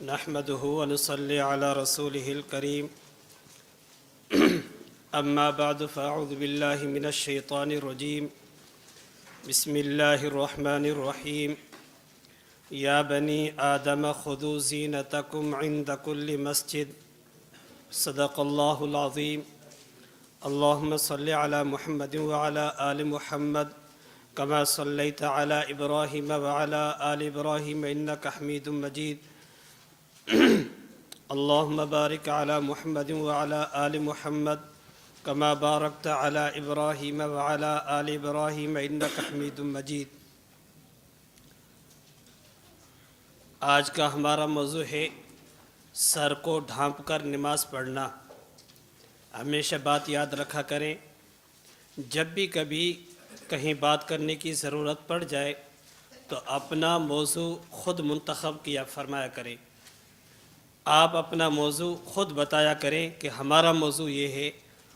نحمده ونصلي على رسوله الكريم أما بعد فأعوذ بالله من الشيطان الرجيم بسم الله الرحمن الرحيم يا بني آدم خذوا زينتكم عند كل مسجد صدق الله العظيم اللهم صل على محمد وعلى آل محمد كما صليت على إبراهيم وعلى آل إبراهيم إنك حميد مجيد اللهم بارك على محمد وعلى آل محمد كما باركت على إبراهيم وعلى آل إبراهيم إنك حميد مجيد۔ آج کا ہمارا موضوع ہے سر کو ڈھانپ کر نماز پڑھنا۔ ہمیشہ بات یاد رکھا کریں، جب بھی کبھی کہیں بات کرنے کی ضرورت پڑ جائے تو اپنا موضوع خود منتخب کیا فرمایا کریں۔ آپ اپنا موضوع خود بتایا کریں کہ ہمارا موضوع یہ ہے،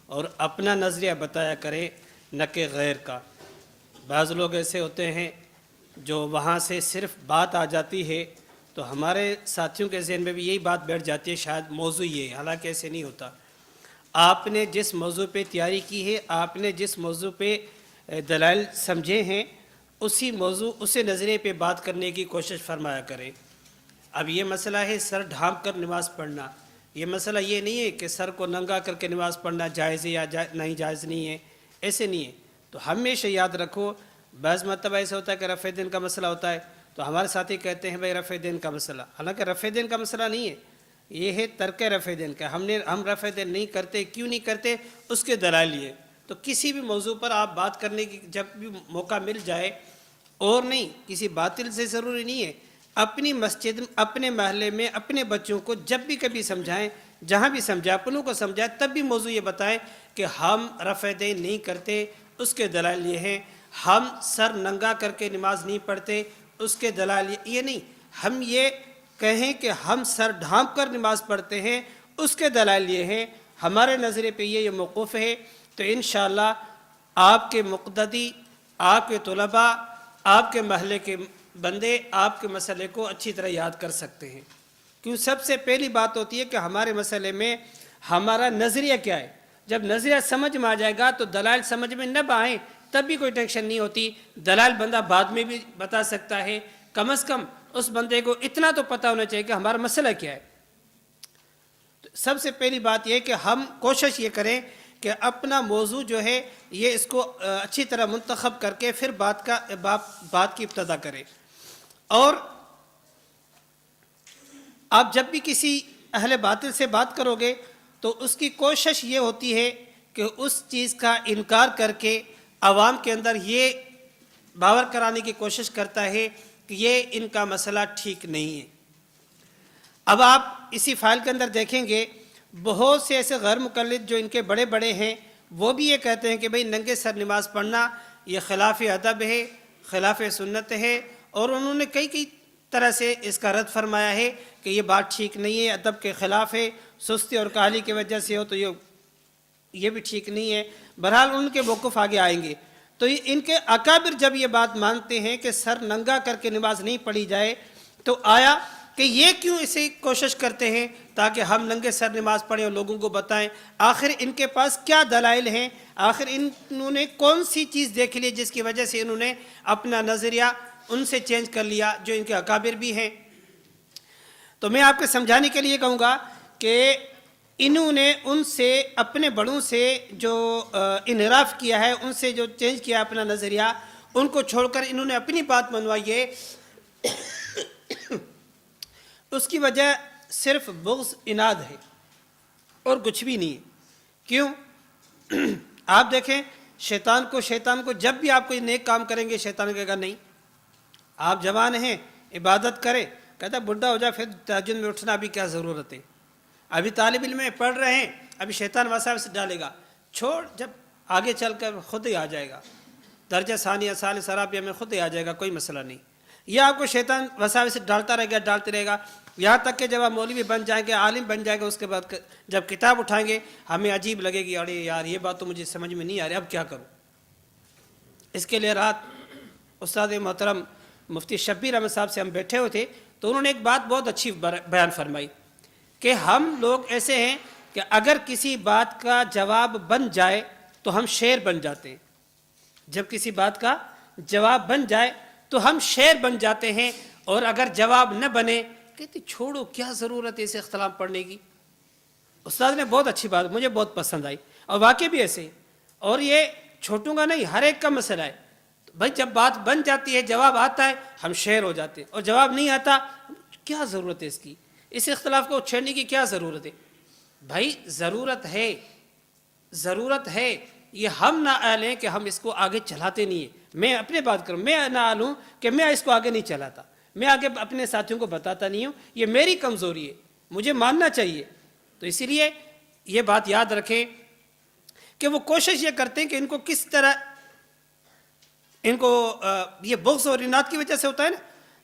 اور اپنا نظریہ بتایا کریں نہ کہ غیر کا۔ بعض لوگ ایسے ہوتے ہیں جو وہاں سے صرف بات آ جاتی ہے تو ہمارے ساتھیوں کے ذہن میں بھی یہی بات بیٹھ جاتی ہے شاید موضوع یہ ہے، حالانکہ ایسے نہیں ہوتا۔ آپ نے جس موضوع پہ تیاری کی ہے، آپ نے جس موضوع پہ دلائل سمجھے ہیں، اسی موضوع اسی نظریے پہ بات کرنے کی کوشش فرمایا کریں۔ اب یہ مسئلہ ہے سر ڈھانپ کر نماز پڑھنا۔ یہ مسئلہ یہ نہیں ہے کہ سر کو ننگا کر کے نماز پڑھنا جائز ہے یا نہیں جائز نہیں ہے، ایسے نہیں ہے۔ تو ہمیشہ یاد رکھو، بعض مرتبہ ایسا ہوتا ہے کہ رفع دین کا مسئلہ ہوتا ہے تو ہمارے ساتھی کہتے ہیں بھائی رفع دین کا مسئلہ، حالانکہ رفع دین کا مسئلہ نہیں ہے، یہ ہے ترک رفع دین کا۔ ہم رفع دین نہیں کرتے، کیوں نہیں کرتے، اس کے دلائل یہ۔ تو کسی بھی موضوع پر آپ بات کرنے کی جب بھی موقع مل جائے، اور نہیں کسی باطل سے ضروری نہیں ہے، اپنی مسجد اپنے محلے میں اپنے بچوں کو جب بھی کبھی سمجھائیں، جہاں بھی سمجھائیں، اپنوں کو سمجھائیں، تب بھی موضوع یہ بتائیں کہ ہم رفع دین نہیں کرتے، اس کے دلائل یہ ہیں۔ ہم سر ننگا کر کے نماز نہیں پڑھتے، اس کے دلائل یہ نہیں۔ ہم یہ کہیں کہ ہم سر ڈھانپ کر نماز پڑھتے ہیں، اس کے دلائل یہ ہیں۔ ہمارے نظریے پہ یہ موقف ہے۔ تو انشاءاللہ آپ کے مقتدی، آپ کے طلباء، آپ کے محلے کے بندے آپ کے مسئلے کو اچھی طرح یاد کر سکتے ہیں، کیوں سب سے پہلی بات ہوتی ہے کہ ہمارے مسئلے میں ہمارا نظریہ کیا ہے۔ جب نظریہ سمجھ میں آ جائے گا تو دلائل سمجھ میں نہ آئیں تب بھی کوئی ٹینشن نہیں ہوتی۔ دلائل بندہ بعد میں بھی بتا سکتا ہے، کم از کم اس بندے کو اتنا تو پتہ ہونا چاہیے کہ ہمارا مسئلہ کیا ہے۔ سب سے پہلی بات یہ کہ ہم کوشش یہ کریں کہ اپنا موضوع جو ہے یہ اس کو اچھی طرح منتخب کر کے پھر بات کی ابتدا کریں۔ اور آپ جب بھی کسی اہل باطل سے بات کرو گے تو اس کی کوشش یہ ہوتی ہے کہ اس چیز کا انکار کر کے عوام کے اندر یہ باور کرانے کی کوشش کرتا ہے کہ یہ ان کا مسئلہ ٹھیک نہیں ہے۔ اب آپ اسی فائل کے اندر دیکھیں گے بہت سے ایسے غیر مقلد جو ان کے بڑے بڑے ہیں، وہ بھی یہ کہتے ہیں کہ بھئی ننگے سر نماز پڑھنا یہ خلاف ادب ہے، خلاف سنت ہے، اور انہوں نے کئی طرح سے اس کا رد فرمایا ہے کہ یہ بات ٹھیک نہیں ہے، ادب کے خلاف ہے، سستی اور کاہلی کی وجہ سے ہو تو یہ بھی ٹھیک نہیں ہے۔ بہرحال ان کے موقف آگے آئیں گے۔ تو ان کے اکابر جب یہ بات مانتے ہیں کہ سر ننگا کر کے نماز نہیں پڑھی جائے، تو آیا کہ یہ کیوں اسے کوشش کرتے ہیں تاکہ ہم ننگے سر نماز پڑھیں اور لوگوں کو بتائیں؟ آخر ان کے پاس کیا دلائل ہیں؟ آخر انہوں نے کون سی چیز دیکھ لی جس کی وجہ سے انہوں نے اپنا نظریہ ان سے چینج کر لیا جو ان کے اکابر بھی ہیں؟ تو میں آپ کو سمجھانے کے لیے کہوں گا کہ انہوں نے ان سے اپنے بڑوں سے جو انحراف کیا ہے، ان سے جو چینج کیا اپنا نظریہ، ان کو چھوڑ کر انہوں نے اپنی بات منوائی ہے۔ اس کی وجہ صرف بغض اناد ہے اور کچھ بھی نہیں ہے۔ کیوں؟ آپ دیکھیں شیطان کو جب بھی آپ کوئی نیک کام کریں گے شیطان کہے گا نہیں، آپ جوان ہیں عبادت کریں، کہتا بڈھا ہو جائے پھر تہجد میں اٹھنا ابھی کیا ضرورت ہے، ابھی طالب علم میں پڑھ رہے ہیں، ابھی شیطان وساوس ڈالے گا، چھوڑ، جب آگے چل کر خود ہی آ جائے گا، درجہ ثانیہ ثالث رابعہ میں خود ہی آ جائے گا، کوئی مسئلہ نہیں۔ یہ آپ کو شیطان وساوس ڈالتا رہے گا یہاں تک کہ جب آپ مولوی بن جائیں گے، عالم بن جائیں گے، اس کے بعد جب کتاب اٹھائیں گے ہمیں عجیب لگے گی، ارے یار یہ بات تو مجھے سمجھ میں نہیں آ رہی، اب کیا کروں۔ اس کے لیے رات استاد محترم مفتی شبیر احمد صاحب سے ہم بیٹھے ہوئے تھے تو انہوں نے ایک بات بہت اچھی بیان فرمائی کہ ہم لوگ ایسے ہیں کہ اگر کسی بات کا جواب بن جائے تو ہم شیر بن جاتے ہیں. جب کسی بات کا جواب بن جائے تو ہم شیر بن جاتے ہیں, اور اگر جواب نہ بنے کہتے چھوڑو کیا ضرورت ہے اسے اختلاف پڑھنے کی. استاد نے بہت اچھی بات مجھے بہت پسند آئی, اور واقعی بھی ایسے ہی, اور یہ چھوٹوں کا نہیں, ہر ایک کا مسئلہ ہے. بھائی جب بات بن جاتی ہے, جواب آتا ہے, ہم شیر ہو جاتے ہیں, اور جواب نہیں آتا کیا ضرورت ہے اس کی, اس اختلاف کو چھیڑنے کی کیا ضرورت ہے. بھائی ضرورت ہے, یہ ہم نہ آلیں کہ ہم اس کو آگے چلاتے نہیں ہیں. میں اپنے بات کروں, میں نہ آلوں کہ میں اس کو آگے نہیں چلاتا, میں آگے اپنے ساتھیوں کو بتاتا نہیں ہوں, یہ میری کمزوری ہے, مجھے ماننا چاہیے. تو اسی لیے یہ بات یاد رکھیں کہ وہ کوشش یہ کرتے ہیں کہ ان کو کس طرح, ان کو یہ بغض اور اناد کی وجہ سے ہوتا ہے نا,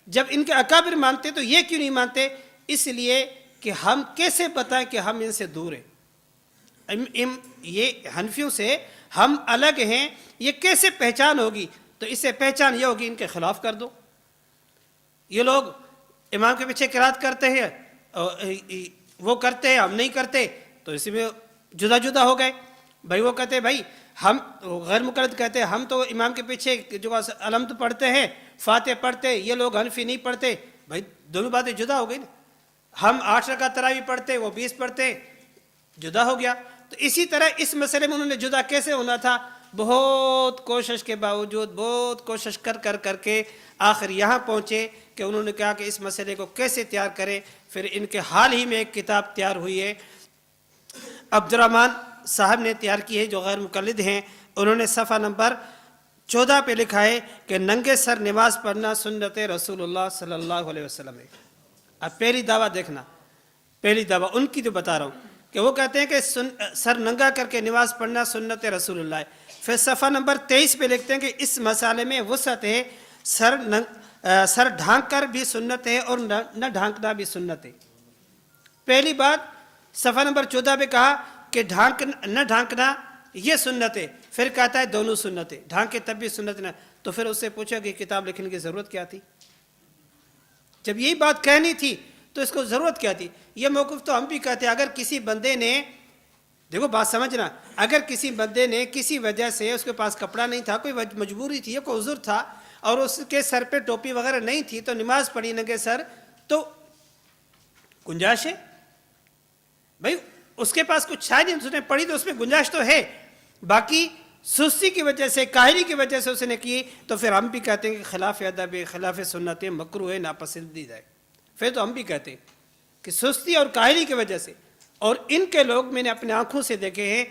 جب ان کے اکابر مانتے تو یہ کیوں نہیں مانتے, اس لیے کہ ہم کیسے بتائیں کہ ہم ان سے دور ہیں, یہ حنفیوں سے ہم الگ ہیں, یہ کیسے پہچان ہوگی. تو اس سے پہچان یہ ہوگی ان کے خلاف کر دو. یہ لوگ امام کے پیچھے قرات کرتے ہیں, وہ کرتے ہیں, ہم نہیں کرتے, تو اسی میں جدا جدا ہو گئے. بھائی وہ کہتے ہیں بھائی ہم غیر مقلد کہتے ہیں ہم تو امام کے پیچھے جو علمت پڑھتے ہیں, فاتح پڑھتے, یہ لوگ حنفی نہیں پڑھتے. بھائی دونوں باتیں جدا ہو گئی نا, ہم 8 رکعت تراویح پڑھتے, وہ 20 پڑھتے, جدا ہو گیا. تو اسی طرح اس مسئلے میں انہوں نے جدا کیسے ہونا تھا, بہت کوشش کے باوجود, بہت کوشش کر کے آخر یہاں پہنچے کہ انہوں نے کہا کہ اس مسئلے کو کیسے تیار کریں. پھر ان کے حال ہی میں ایک کتاب تیار ہوئی ہے, عبد الرحمن صاحب نے تیار کی ہے, جو غیر مقلد ہیں. انہوں نے صفحہ نمبر 14 پہ لکھا ہے کہ ننگے سر نماز پڑھنا سنت رسول اللہ صلی اللہ علیہ وسلم ہے. اب پہلی دعویٰ دیکھنا, پہلی دعویٰ ان کی جو بتا رہا ہوں کہ وہ کہتے ہیں کہ سر ننگا کر کے نماز پڑھنا سنت رسول اللہ ہے. پھر صفحہ نمبر 23 پہ لکھتے ہیں کہ اس مسئلے میں وسعت ہے, سر ڈھانک کر بھی سنت ہے اور نہ ڈھانکنا بھی سنت ہے. پہلی بات صفحہ نمبر 14 پہ کہا کہ نہ ڈھانکنا یہ سنت ہے, پھر کہتا ہے دونوں سنت ہے, ڈھانکے تب بھی سنت نہ. تو پھر اس سے پوچھا کہ کتاب لکھنے کی ضرورت کیا تھی, جب یہی بات کہنی تھی تو اس کو ضرورت کیا تھی. یہ موقف تو ہم بھی کہتے ہیں, اگر کسی بندے نے, دیکھو بات سمجھنا, اگر کسی بندے نے کسی وجہ سے اس کے پاس کپڑا نہیں تھا, کوئی مجبوری تھی, کوئی عذر تھا, اور اس کے سر پہ ٹوپی وغیرہ نہیں تھی, تو نماز پڑھی ننگے سر, تو گنجائش ہے. بھائی اس کے پاس کچھ شاید اس نے پڑھی تو اس میں گنجائش تو ہے, باقی سستی کی وجہ سے, کاہلی کی وجہ سے اس نے کی, تو پھر ہم بھی کہتے ہیں کہ خلاف ادب ہے, خلاف سنت ہے, مکروہ ہے, ناپسندیدہ ہے. پھر تو ہم بھی کہتے ہیں کہ سستی اور کاہلی کی وجہ سے. اور ان کے لوگ میں نے اپنے آنکھوں سے دیکھے ہیں,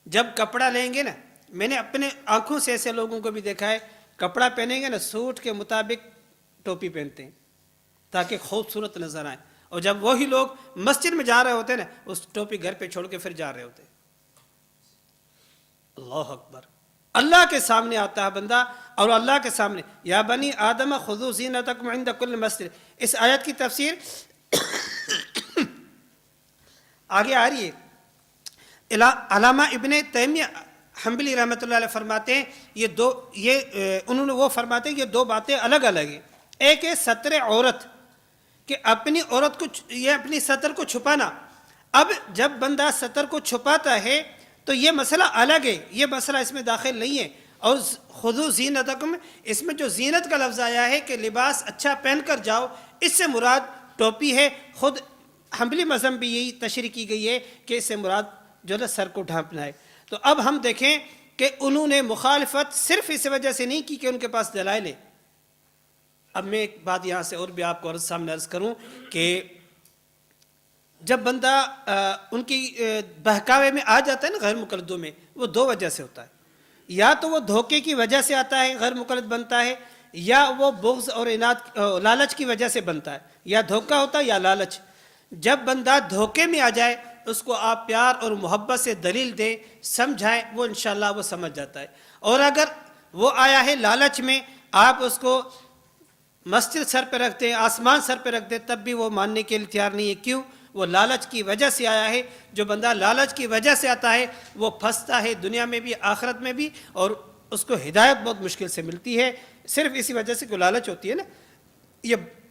جب کپڑا لیں گے نا, میں نے اپنے آنکھوں سے ایسے لوگوں کو بھی دیکھا ہے, کپڑا پہنیں گے نا سوٹ کے مطابق ٹوپی پہنتے ہیں تاکہ خوبصورت نظر آئے, اور جب وہی لوگ مسجد میں جا رہے ہوتے ہیں نا, اس ٹوپی گھر پہ چھوڑ کے پھر جا رہے ہوتے ہیں. اللہ اکبر, اللہ کے سامنے آتا ہے بندہ, اور اللہ کے سامنے یا بنی آدم خذوا زینتکم عند کل مسجد. اس آیت کی تفسیر آگے آ رہی ہے. علامہ ابن تیمیہ حنبلی رحمۃ اللہ علیہ فرماتے ہیں انہوں نے وہ فرماتے ہیں یہ دو باتیں الگ الگ ہیں. ایک ہے ستر عورت, کہ اپنی عورت کو, یہ اپنی سطر کو چھپانا. اب جب بندہ سطر کو چھپاتا ہے تو یہ مسئلہ الگ ہے, یہ مسئلہ اس میں داخل نہیں ہے. اور خذوا زینتکم, اس میں جو زینت کا لفظ آیا ہے کہ لباس اچھا پہن کر جاؤ, اس سے مراد ٹوپی ہے. خود حنبلی مذہب بھی یہی تشریح کی گئی ہے کہ اس سے مراد جو ہے سر کو ڈھانپنا ہے. تو اب ہم دیکھیں کہ انہوں نے مخالفت صرف اس وجہ سے نہیں کی کہ ان کے پاس دلائل ہے. اب میں ایک بات یہاں سے اور بھی آپ کو سامنے عرض کروں کہ جب بندہ ان کی بہکاوے میں آ جاتا ہے نا غیر مقلدوں میں, وہ دو وجہ سے ہوتا ہے. یا تو وہ دھوکے کی وجہ سے آتا ہے, غیر مقلد بنتا ہے, یا وہ بغض اور اناد لالچ کی وجہ سے بنتا ہے. یا دھوکہ ہوتا ہے یا لالچ. جب بندہ دھوکے میں آ جائے, اس کو آپ پیار اور محبت سے دلیل دیں, سمجھائیں, وہ انشاءاللہ وہ سمجھ جاتا ہے. اور اگر وہ آیا ہے لالچ میں, آپ اس کو مسجد سر پہ رکھتے ہیں, آسمان سر پہ رکھتے, تب بھی وہ ماننے کے لیے تیار نہیں ہے. کیوں؟ وہ لالچ کی وجہ سے آیا ہے. جو بندہ لالچ کی وجہ سے آتا ہے وہ پھنستا ہے دنیا میں بھی آخرت میں بھی, اور اس کو ہدایت بہت مشکل سے ملتی ہے, صرف اسی وجہ سے کہ لالچ ہوتی ہے نا. یہ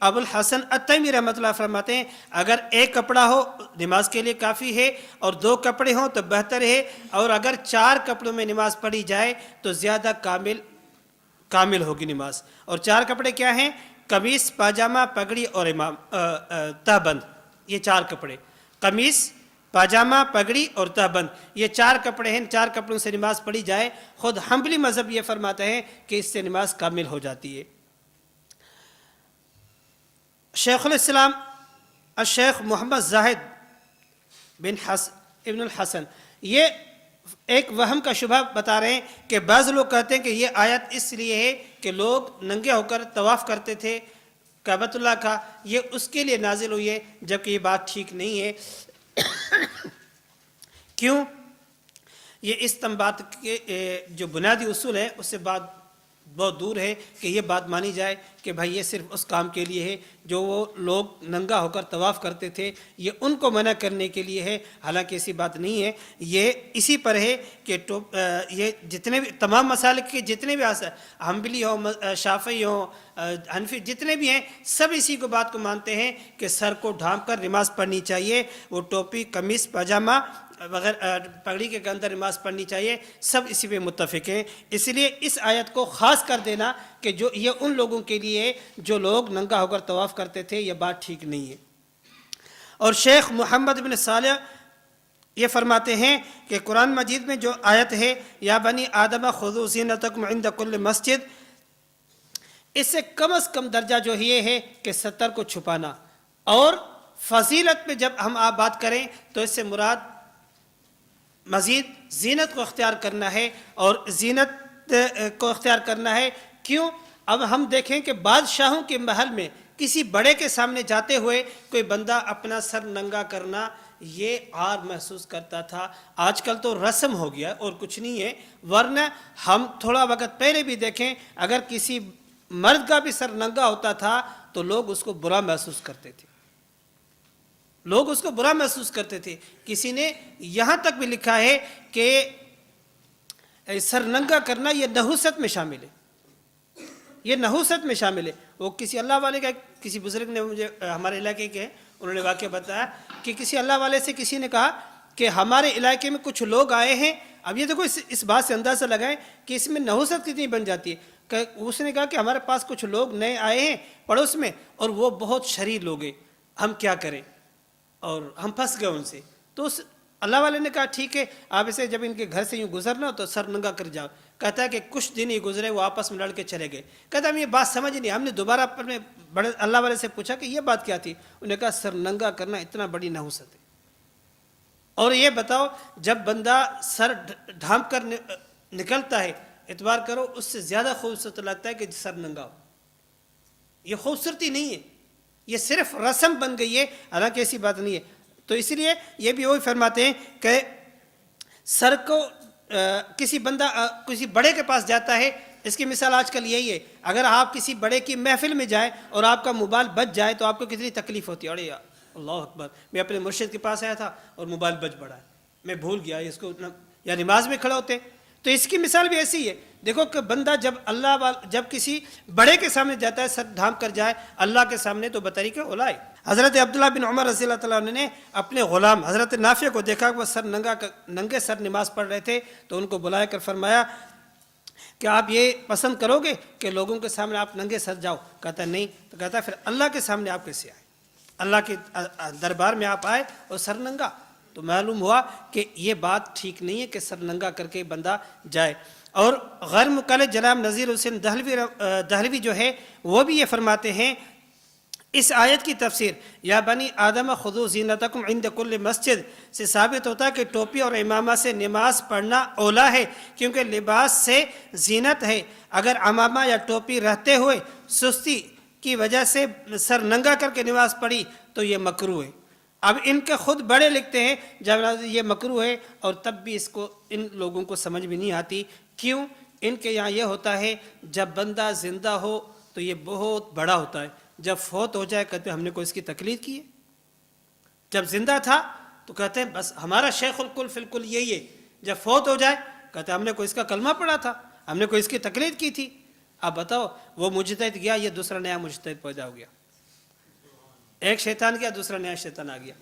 ابو الحسن التیمی رحمۃ اللہ فرماتے ہیں اگر ایک کپڑا ہو نماز کے لیے کافی ہے، اور 2 کپڑے ہوں تو بہتر ہے، اور اگر 4 کپڑوں میں نماز پڑھی جائے تو زیادہ کامل ہوگی نماز۔ اور 4 کپڑے کیا ہیں؟ قمیص، پاجامہ، پگڑی اور تہبند، یہ 4 کپڑے، قمیص، پاجامہ، پگڑی اور تہبند، یہ 4 کپڑے ہیں، 4 کپڑوں سے نماز پڑھی جائے۔ خود حنبلی مذہب یہ فرماتا ہے کہ اس سے نماز کامل ہو جاتی ہے۔ شیخ الاسلام الشیخ محمد زاہد بن ابن الحسن یہ ایک وہم کا شبہ بتا رہے ہیں کہ بعض لوگ کہتے ہیں کہ یہ آیت اس لیے ہے کہ لوگ ننگے ہو کر طواف کرتے تھے کعبۃ اللہ کا، یہ اس کے لیے نازل ہوئی ہے، جبکہ یہ بات ٹھیک نہیں ہے۔ کیوں؟ یہ استنباط کے جو بنیادی اصول ہے اس سے بات بہت دور ہے کہ یہ بات مانی جائے کہ بھائی یہ صرف اس کام کے لیے ہے جو وہ لوگ ننگا ہو کر طواف کرتے تھے، یہ ان کو منع کرنے کے لیے ہے، حالانکہ ایسی بات نہیں ہے۔ یہ اسی پر ہے کہ یہ جتنے بھی تمام مسالک کے جتنے بھی حنبلی ہوں، شافعی ہوں، حنفی جتنے بھی ہیں، سب اسی کو بات کو مانتے ہیں کہ سر کو ڈھانپ کر نماز پڑھنی چاہیے، وہ ٹوپی، قمیص، پاجامہ وغیرہ پگڑی کے اندر نماز پڑھنی چاہیے، سب اسی پہ متفق ہیں۔ اس لیے اس آیت کو خاص کر دینا کہ جو یہ ان لوگوں کے لیے جو لوگ ننگا ہو کر طواف کرتے تھے، یہ بات ٹھیک نہیں ہے۔ اور شیخ محمد بن صالح یہ فرماتے ہیں کہ قرآن مجید میں جو آیت ہے یا بنی آدم خذوا زینتکم عند کل مسجد، اس سے کم از کم درجہ جو یہ ہے کہ 70 کو چھپانا، اور فضیلت میں جب ہم آپ بات کریں تو اس سے مراد مزید زینت کو اختیار کرنا ہے، اور زینت کو اختیار کرنا ہے۔ کیوں؟ اب ہم دیکھیں کہ بادشاہوں کے محل میں کسی بڑے کے سامنے جاتے ہوئے کوئی بندہ اپنا سر ننگا کرنا یہ عار محسوس کرتا تھا، آج کل تو رسم ہو گیا اور کچھ نہیں ہے۔ ورنہ ہم تھوڑا وقت پہلے بھی دیکھیں، اگر کسی مرد کا بھی سر ننگا ہوتا تھا تو لوگ اس کو برا محسوس کرتے تھے، لوگ اس کو برا محسوس کرتے تھے۔ کسی نے یہاں تک بھی لکھا ہے کہ سر ننگا کرنا یہ نحوست میں شامل ہے، یہ نحوست میں شامل ہے۔ وہ کسی اللہ والے کا کسی بزرگ نے مجھے ہمارے علاقے کے انہوں نے واقعہ بتایا کہ کسی اللہ والے سے کسی نے کہا کہ ہمارے علاقے میں کچھ لوگ آئے ہیں۔ اب یہ دیکھو اس بات سے اندازہ لگائیں کہ اس میں نحوست کتنی بن جاتی ہے۔ کہ اس نے کہا کہ ہمارے پاس کچھ لوگ نئے آئے ہیں پڑوس میں، اور وہ بہت شریر لوگ ہیں، ہم کیا کریں، اور ہم پھنس گئے ان سے۔ تو اس اللہ والے نے کہا ٹھیک ہے، آپ اسے جب ان کے گھر سے یوں گزرنا ہو تو سر ننگا کر جاؤ۔ کہتا ہے کہ کچھ دن ہی گزرے، وہ آپس میں لڑ کے چلے گئے۔ کہتا ہے ہم یہ بات سمجھ نہیں، ہم نے دوبارہ اپنے بڑے اللہ والے سے پوچھا کہ یہ بات کیا تھی، انہوں نے کہا سر ننگا کرنا اتنا بڑی نحوست ہے۔ اور یہ بتاؤ جب بندہ سر ڈھانپ کر نکلتا ہے، اعتبار کرو اس سے زیادہ خوبصورت لگتا ہے کہ سر ننگا ہو۔ یہ خوبصورتی نہیں ہے، یہ صرف رسم بن گئی ہے، حالانکہ ایسی بات نہیں ہے۔ تو اس لیے یہ بھی وہی فرماتے ہیں کہ سر کو کسی بندہ کسی بڑے کے پاس جاتا ہے، اس کی مثال آج کل یہی ہے، اگر آپ کسی بڑے کی محفل میں جائیں اور آپ کا موبائل بج جائے تو آپ کو کتنی تکلیف ہوتی ہے۔ ارے اللہ اکبر، میں اپنے مرشد کے پاس آیا تھا اور موبائل بج پڑا ہے، میں بھول گیا اس کو، یا نماز میں کھڑے ہوتے۔ تو اس کی مثال بھی ایسی ہے۔ دیکھو کہ بندہ جب کسی بڑے کے سامنے جاتا ہے سر ڈھانپ کر جائے اللہ کے سامنے تو بطریق اولیٰ۔ حضرت عبداللہ بن عمر رضی اللہ تعالیٰ عنہ نے اپنے غلام حضرت نافع کو دیکھا کہ وہ ننگے سر نماز پڑھ رہے تھے، تو ان کو بلایا کر فرمایا کہ آپ یہ پسند کرو گے کہ لوگوں کے سامنے آپ ننگے سر جاؤ؟ کہتا نہیں۔ تو کہتا پھر اللہ کے سامنے آپ کیسے آئے؟ اللہ کے دربار میں آپ آئے اور سر ننگا؟ تو معلوم ہوا کہ یہ بات ٹھیک نہیں ہے کہ سر ننگا کر کے بندہ جائے۔ اور غیر مقلد جناب نذیر حسین دہلوی جو ہے وہ بھی یہ فرماتے ہیں، اس آیت کی تفسیر یا بنی آدم خذوا زینتکم عند کل مسجد سے ثابت ہوتا ہے کہ ٹوپی اور امامہ سے نماز پڑھنا اولا ہے، کیونکہ لباس سے زینت ہے۔ اگر امامہ یا ٹوپی رہتے ہوئے سستی کی وجہ سے سر ننگا کر کے نماز پڑھی تو یہ مکروہ ہے۔ اب ان کے خود بڑے لکھتے ہیں جب یہ مکروہ ہے، اور تب بھی اس کو ان لوگوں کو سمجھ بھی نہیں آتی۔ کیوں؟ ان کے یہاں یہ ہوتا ہے جب بندہ زندہ ہو تو یہ بہت بڑا ہوتا ہے، جب فوت ہو جائے کہتے ہیں ہم نے کوئی اس کی تقلید کی ہے۔ جب زندہ تھا تو کہتے ہیں بس ہمارا شیخ الکل فی الکل یہی ہے، جب فوت ہو جائے کہتے ہیں ہم نے کوئی اس کا کلمہ پڑھا تھا، ہم نے کوئی اس کی تقلید کی تھی۔ آپ بتاؤ وہ مجتہد گیا، یہ دوسرا نیا مجتہد پیدا ہو گیا، ایک شیطان گیا دوسرا نیا شیطان آ گیا.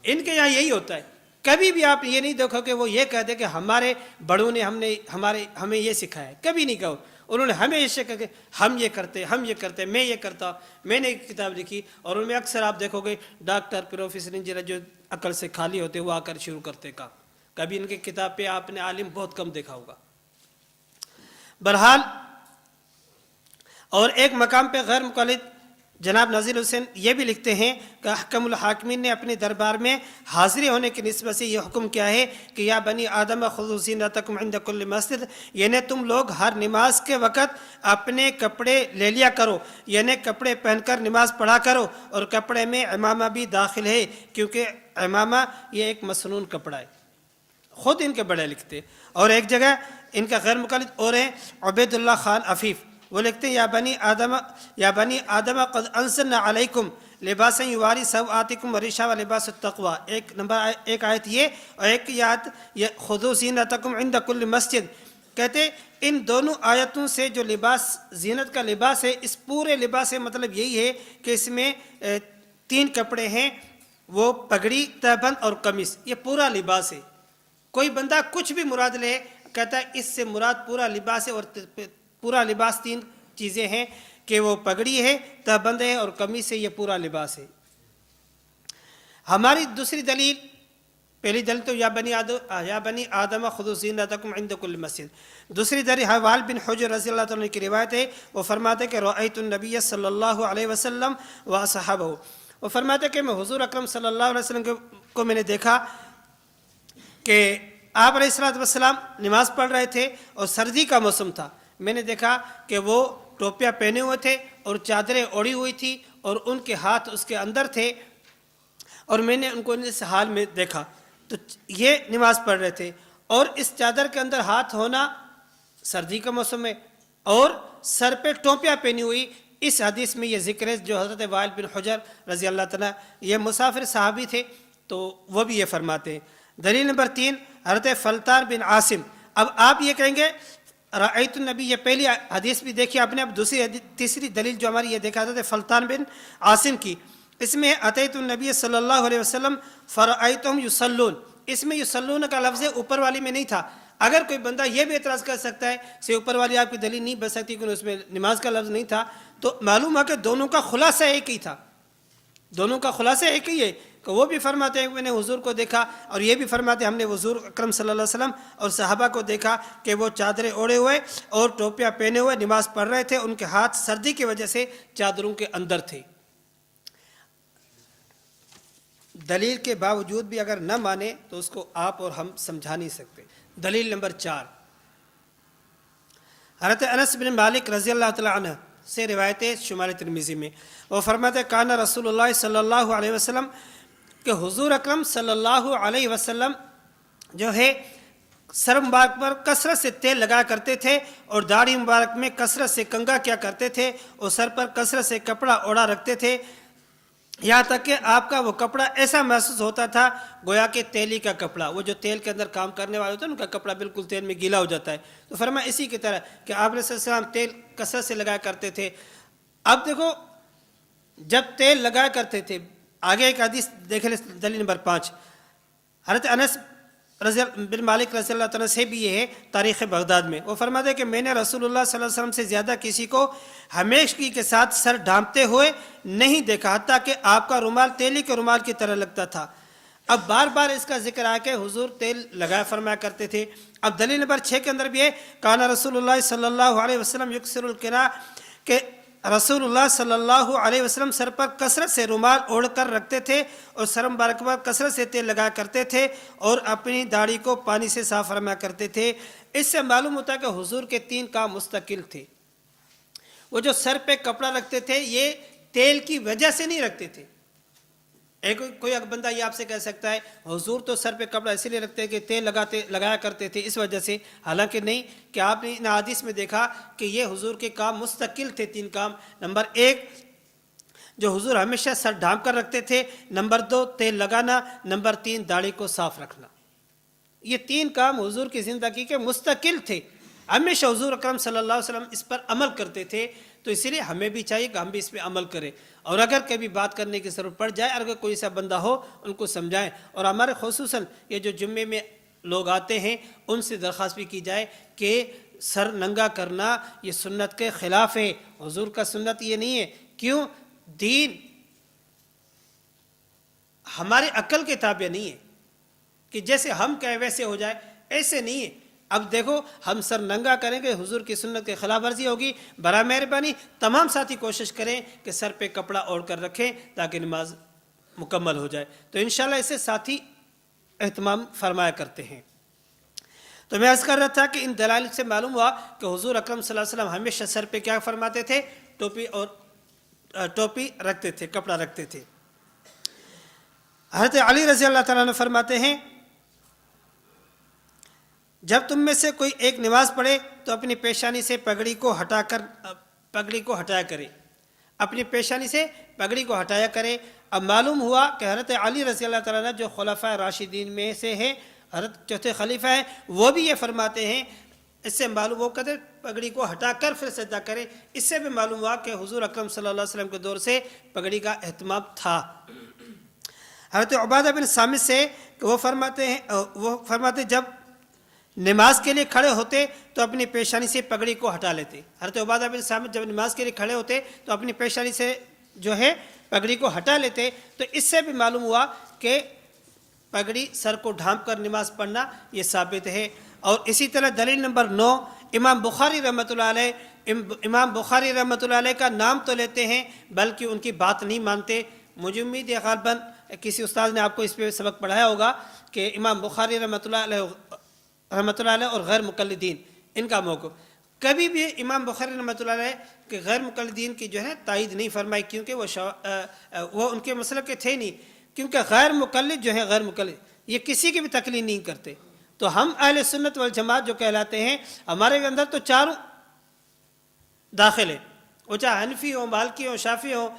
ان کے یہاں یہی ہوتا ہے. کبھی بھی آپ یہ نہیں دیکھو کہ وہ یہ کہتے کہ ہمارے بڑوں نے ہمیں یہ سکھایا ہے، کبھی نہیں کہو. انہوں نے ہمیں یہ کہا کہ ہم یہ کرتے، میں یہ کرتا. میں نے ایک کتاب لکھی اور ان میں اکثر آپ دیکھو گے ڈاکٹر پروفیسر انجینئر جو عقل سے خالی ہوتے وہ آ کر شروع کرتے کام. کبھی ان کی کتاب پہ آپ نے عالم بہت کم دیکھا ہوگا. بہرحال اور ایک مقام پہ غیر مقلد جناب نذیر حسین یہ بھی لکھتے ہیں کہ احکم الحاکمین نے اپنے دربار میں حاضری ہونے کی نسبت سے یہ حکم کیا ہے کہ یا بنی آدم خذوا زینتکم عند کل مسجد، یعنی تم لوگ ہر نماز کے وقت اپنے کپڑے لے لیا کرو، یعنی کپڑے پہن کر نماز پڑھا کرو. اور کپڑے میں عمامہ بھی داخل ہے، کیونکہ عمامہ یہ ایک مسنون کپڑا ہے. خود ان کے بڑے لکھتے. اور ایک جگہ ان کا غیر مقلد اور ہیں عبید اللہ خان عفیف، وہ لکھتے ہیں یا بنی آدم قد انزلنا علیکم لباسا یواری سوآتکم وریشا و لباس التقوی. ایک آیت یہ اور ایک آیت خذوا زینتکم عند کل مسجد. کہتے ان دونوں آیتوں سے جو لباس زینت کا لباس ہے، اس پورے لباس سے مطلب یہی ہے کہ اس میں 3 کپڑے ہیں، وہ پگڑی، تہبند اور قمیص. یہ پورا لباس ہے. کوئی بندہ کچھ بھی مراد لے کہتا ہے اس سے مراد پورا لباس ہے، اور پورا لباس 3 چیزیں ہیں کہ وہ پگڑی ہے، تہبند ہے اور قمیص ہے. یہ پورا لباس ہے. ہماری دوسری دلیل، پہلی دلیل تو یا بنی آدم خذوا زینتکم عند کل مسجد. دوسری دلیل حوال بن حجر رضی اللہ تعالیٰ کی روایت ہے. وہ فرماتے ہیں کہ رأیت النبی صلی اللہ علیہ وسلم واصحابہ، وہ فرماتے ہیں کہ میں حضور اکرم صلی اللہ علیہ وسلم کو میں نے دیکھا کہ آپ علیہ السلام نماز پڑھ رہے تھے اور سردی کا موسم تھا. میں نے دیکھا کہ وہ ٹوپیاں پہنے ہوئے تھے اور چادریں اوڑھی ہوئی تھی اور ان کے ہاتھ اس کے اندر تھے، اور میں نے ان کو اس حال میں دیکھا. تو یہ نماز پڑھ رہے تھے اور اس چادر کے اندر ہاتھ ہونا سردی کا موسم ہے اور سر پہ ٹوپیاں پہنی ہوئی. اس حدیث میں یہ ذکر ہے جو حضرت وائل بن حجر رضی اللہ تعالیٰ، یہ مسافر صحابی تھے، تو وہ بھی یہ فرماتے ہیں. دلیل نمبر 3 حضرت فلتان بن عاصم. اب آپ یہ کہیں گے رأیت النبی، یہ پہلی حدیث بھی دیکھی آپ نے. اب تیسری دلیل جو ہماری یہ دیکھا تھا فلتان بن عاصم کی. اس میں اتیت النبی صلی اللہ علیہ وسلم فرأیتہم یصلون. اس میں یصلون کا لفظ اوپر والی میں نہیں تھا. اگر کوئی بندہ یہ بھی اعتراض کر سکتا ہے سے اوپر والی آپ کی دلیل نہیں بن سکتی کیونکہ اس میں نماز کا لفظ نہیں تھا، تو معلوم ہے کہ دونوں کا خلاصہ ایک ہی تھا. دونوں کا خلاصہ ایک ہی ہے کہ وہ بھی فرماتے ہیں کہ میں نے حضور کو دیکھا، اور یہ بھی فرماتے ہیں ہم نے حضور اکرم صلی اللہ علیہ وسلم اور صحابہ کو دیکھا کہ وہ چادریں اوڑھے ہوئے اور ٹوپیاں پہنے ہوئے نماز پڑھ رہے تھے. ان کے ہاتھ سردی کی وجہ سے چادروں کے اندر تھے. دلیل کے باوجود بھی اگر نہ مانے تو اس کو آپ اور ہم سمجھا نہیں سکتے. دلیل نمبر 4 حضرت انس بن مالک رضی اللہ تعالیٰ عنہ سے روایت ہے شمال ترمذی میں. وہ فرماتے ہیں کان رسول اللہ صلی اللہ علیہ وسلم، کہ حضور اکرم صلی اللہ علیہ وسلم جو ہے سر مبارک پر کثرت سے تیل لگایا کرتے تھے اور داڑھی مبارک میں کثرت سے کنگھا کیا کرتے تھے اور سر پر کثرت سے کپڑا اوڑھا رکھتے تھے، یہاں تک کہ آپ کا وہ کپڑا ایسا محسوس ہوتا تھا گویا کہ تیلی کا کپڑا. وہ جو تیل کے اندر کام کرنے والے ہوتے ہیں ان کا کپڑا بالکل تیل میں گیلا ہو جاتا ہے. تو فرمایا اسی کی طرح کہ آپ علیہ السلام تیل کثرت سے لگایا کرتے تھے. اب دیکھو جب تیل لگایا کرتے تھے، آگے ایک حدیث دیکھ لیں دلیل نمبر 5 حضرت انس بن مالک رضی اللہ تعالیٰ سے بھی یہ ہے تاریخ بغداد میں. وہ فرماتے ہیں کہ میں نے رسول اللہ صلی اللہ علیہ وسلم سے زیادہ کسی کو ہمیشگی کے ساتھ سر ڈھانپتے ہوئے نہیں دیکھا، حتیٰ کہ آپ کا رومال تیلی کے رومال کی طرح لگتا تھا. اب بار بار اس کا ذکر آیا کہ حضور تیل لگایا فرمایا کرتے تھے. اب دلیل نمبر 6 کے اندر بھی ہے کان رسول اللہ صلی اللہ علیہ وسلم یکسر القنا، کہ رسول اللہ صلی اللہ علیہ وسلم سر پر کثرت سے رومال اوڑھ کر رکھتے تھے اور سر مبارک پر کثرت سے تیل لگایا کرتے تھے اور اپنی داڑھی کو پانی سے صاف فرمایا کرتے تھے. اس سے معلوم ہوتا ہے کہ حضور کے 3 کام مستقل تھے. وہ جو سر پہ کپڑا رکھتے تھے یہ تیل کی وجہ سے نہیں رکھتے تھے. کوئی بندہ یہ آپ سے کہہ سکتا ہے حضور تو سر پہ کپڑا اسی لیے رکھتے ہیں کہ تیل لگایا کرتے تھے اس وجہ سے، حالانکہ نہیں، کہ آپ نے ان حدیث میں دیکھا کہ یہ حضور کے کام مستقل تھے. 3 کام. نمبر 1 جو حضور ہمیشہ سر ڈھانپ کر رکھتے تھے، نمبر 2 تیل لگانا، نمبر 3 داڑھی کو صاف رکھنا. یہ 3 کام حضور کی زندگی کے مستقل تھے. ہمیشہ حضور اکرم صلی اللہ علیہ وسلم اس پر عمل کرتے تھے، تو اسی لیے ہمیں بھی چاہیے کہ ہم بھی اس پہ عمل کریں، اور اگر کبھی بات کرنے کی ضرورت پڑ جائے، اگر کوئی ایسا بندہ ہو ان کو سمجھائیں، اور ہمارے خصوصاً یہ جو جمعے میں لوگ آتے ہیں ان سے درخواست بھی کی جائے کہ سر ننگا کرنا یہ سنت کے خلاف ہے، حضور کا سنت یہ نہیں ہے۔ کیوں؟ دین ہمارے عقل کے تابع نہیں ہے کہ جیسے ہم کہیں ویسے ہو جائے، ایسے نہیں ہے۔ اب دیکھو ہم سر ننگا کریں گے، حضور کی سنت کے خلاف ورزی ہوگی۔ برائے مہربانی تمام ساتھی کوشش کریں کہ سر پہ کپڑا اوڑھ کر رکھیں تاکہ نماز مکمل ہو جائے، تو انشاءاللہ اسے ساتھی اہتمام فرمایا کرتے ہیں۔ تو میں عرض کر رہا تھا کہ ان دلائل سے معلوم ہوا کہ حضور اکرم صلی اللہ علیہ وسلم ہمیشہ سر پہ کیا فرماتے تھے؟ ٹوپی رکھتے تھے، کپڑا رکھتے تھے۔ حضرت علی رضی اللہ تعالیٰ عنہ فرماتے ہیں جب تم میں سے کوئی ایک نماز پڑھے تو اپنی پیشانی سے پگڑی کو ہٹایا کرے، اپنی پیشانی سے پگڑی کو ہٹایا کرے۔ اب معلوم ہوا کہ حضرت علی رضی اللہ تعالیٰ عنہ جو خلفاء راشدین میں سے ہیں، حضرت چوتھے خلیفہ ہیں، وہ بھی یہ فرماتے ہیں۔ اس سے معلوم وہ کہتے پگڑی کو ہٹا کر پھر سجدہ کرے۔ اس سے بھی معلوم ہوا کہ حضور اکرم صلی اللہ علیہ وسلم کے دور سے پگڑی کا اہتمام تھا۔ حضرت عبادہ بن صامت سے کہ وہ فرماتے جب نماز کے لیے کھڑے ہوتے تو اپنی پیشانی سے پگڑی کو ہٹا لیتے۔ حضرت عبادہ بن صامت جب نماز کے لیے کھڑے ہوتے تو اپنی پیشانی سے جو ہے پگڑی کو ہٹا لیتے۔ تو اس سے بھی معلوم ہوا کہ پگڑی سر کو ڈھانپ کر نماز پڑھنا یہ ثابت ہے۔ اور اسی طرح دلیل نمبر 9، امام بخاری رحمۃ اللہ علیہ کا نام تو لیتے ہیں بلکہ ان کی بات نہیں مانتے۔ مجھے امید ہے غالباً کسی استاد نے آپ کو اس پہ سبق پڑھایا ہوگا کہ امام بخاری رحمۃ اللہ علیہ اور غیر مقلدین ان کا موقف، کبھی بھی امام بخاری رحمۃ اللہ علیہ کہ غیر مقلدین کی جو ہے تائید نہیں فرمائی، کیونکہ وہ ان کے مسلک کے تھے نہیں، کیونکہ غیر مقلد جو ہے غیر مقلد یہ کسی کی بھی تقلید نہیں کرتے۔ تو ہم اہل سنت والجماعت جو کہلاتے ہیں، ہمارے اندر تو چاروں داخل ہیں، وہ چاہے حنفی ہو، مالکی ہو، شافعی ہو،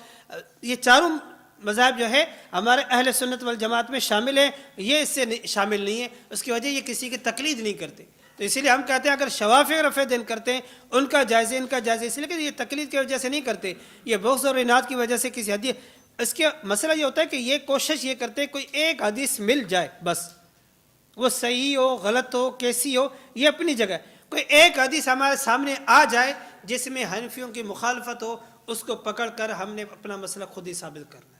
یہ چاروں مذاہب جو ہے ہمارے اہل سنت والجماعت میں شامل ہیں، یہ اس سے شامل نہیں ہے۔ اس کی وجہ یہ کسی کی تقلید نہیں کرتے، تو اسی لیے ہم کہتے ہیں اگر شوافع رفع دین کرتے ہیں ان کا جائزہ ان کا جائزہ، اس لیے کہ یہ تقلید کی وجہ سے نہیں کرتے، یہ بغض اور عناد کی وجہ سے کسی حدیث، اس کا مسئلہ یہ ہوتا ہے کہ یہ کوشش یہ کرتے ہیں کوئی ایک حدیث مل جائے، بس وہ صحیح ہو غلط ہو کیسی ہو یہ اپنی جگہ، کوئی ایک حدیث ہمارے سامنے آ جائے جس میں حنفیوں کی مخالفت ہو، اس کو پکڑ کر ہم نے اپنا مسئلہ خود ہی ثابت کرنا ہے۔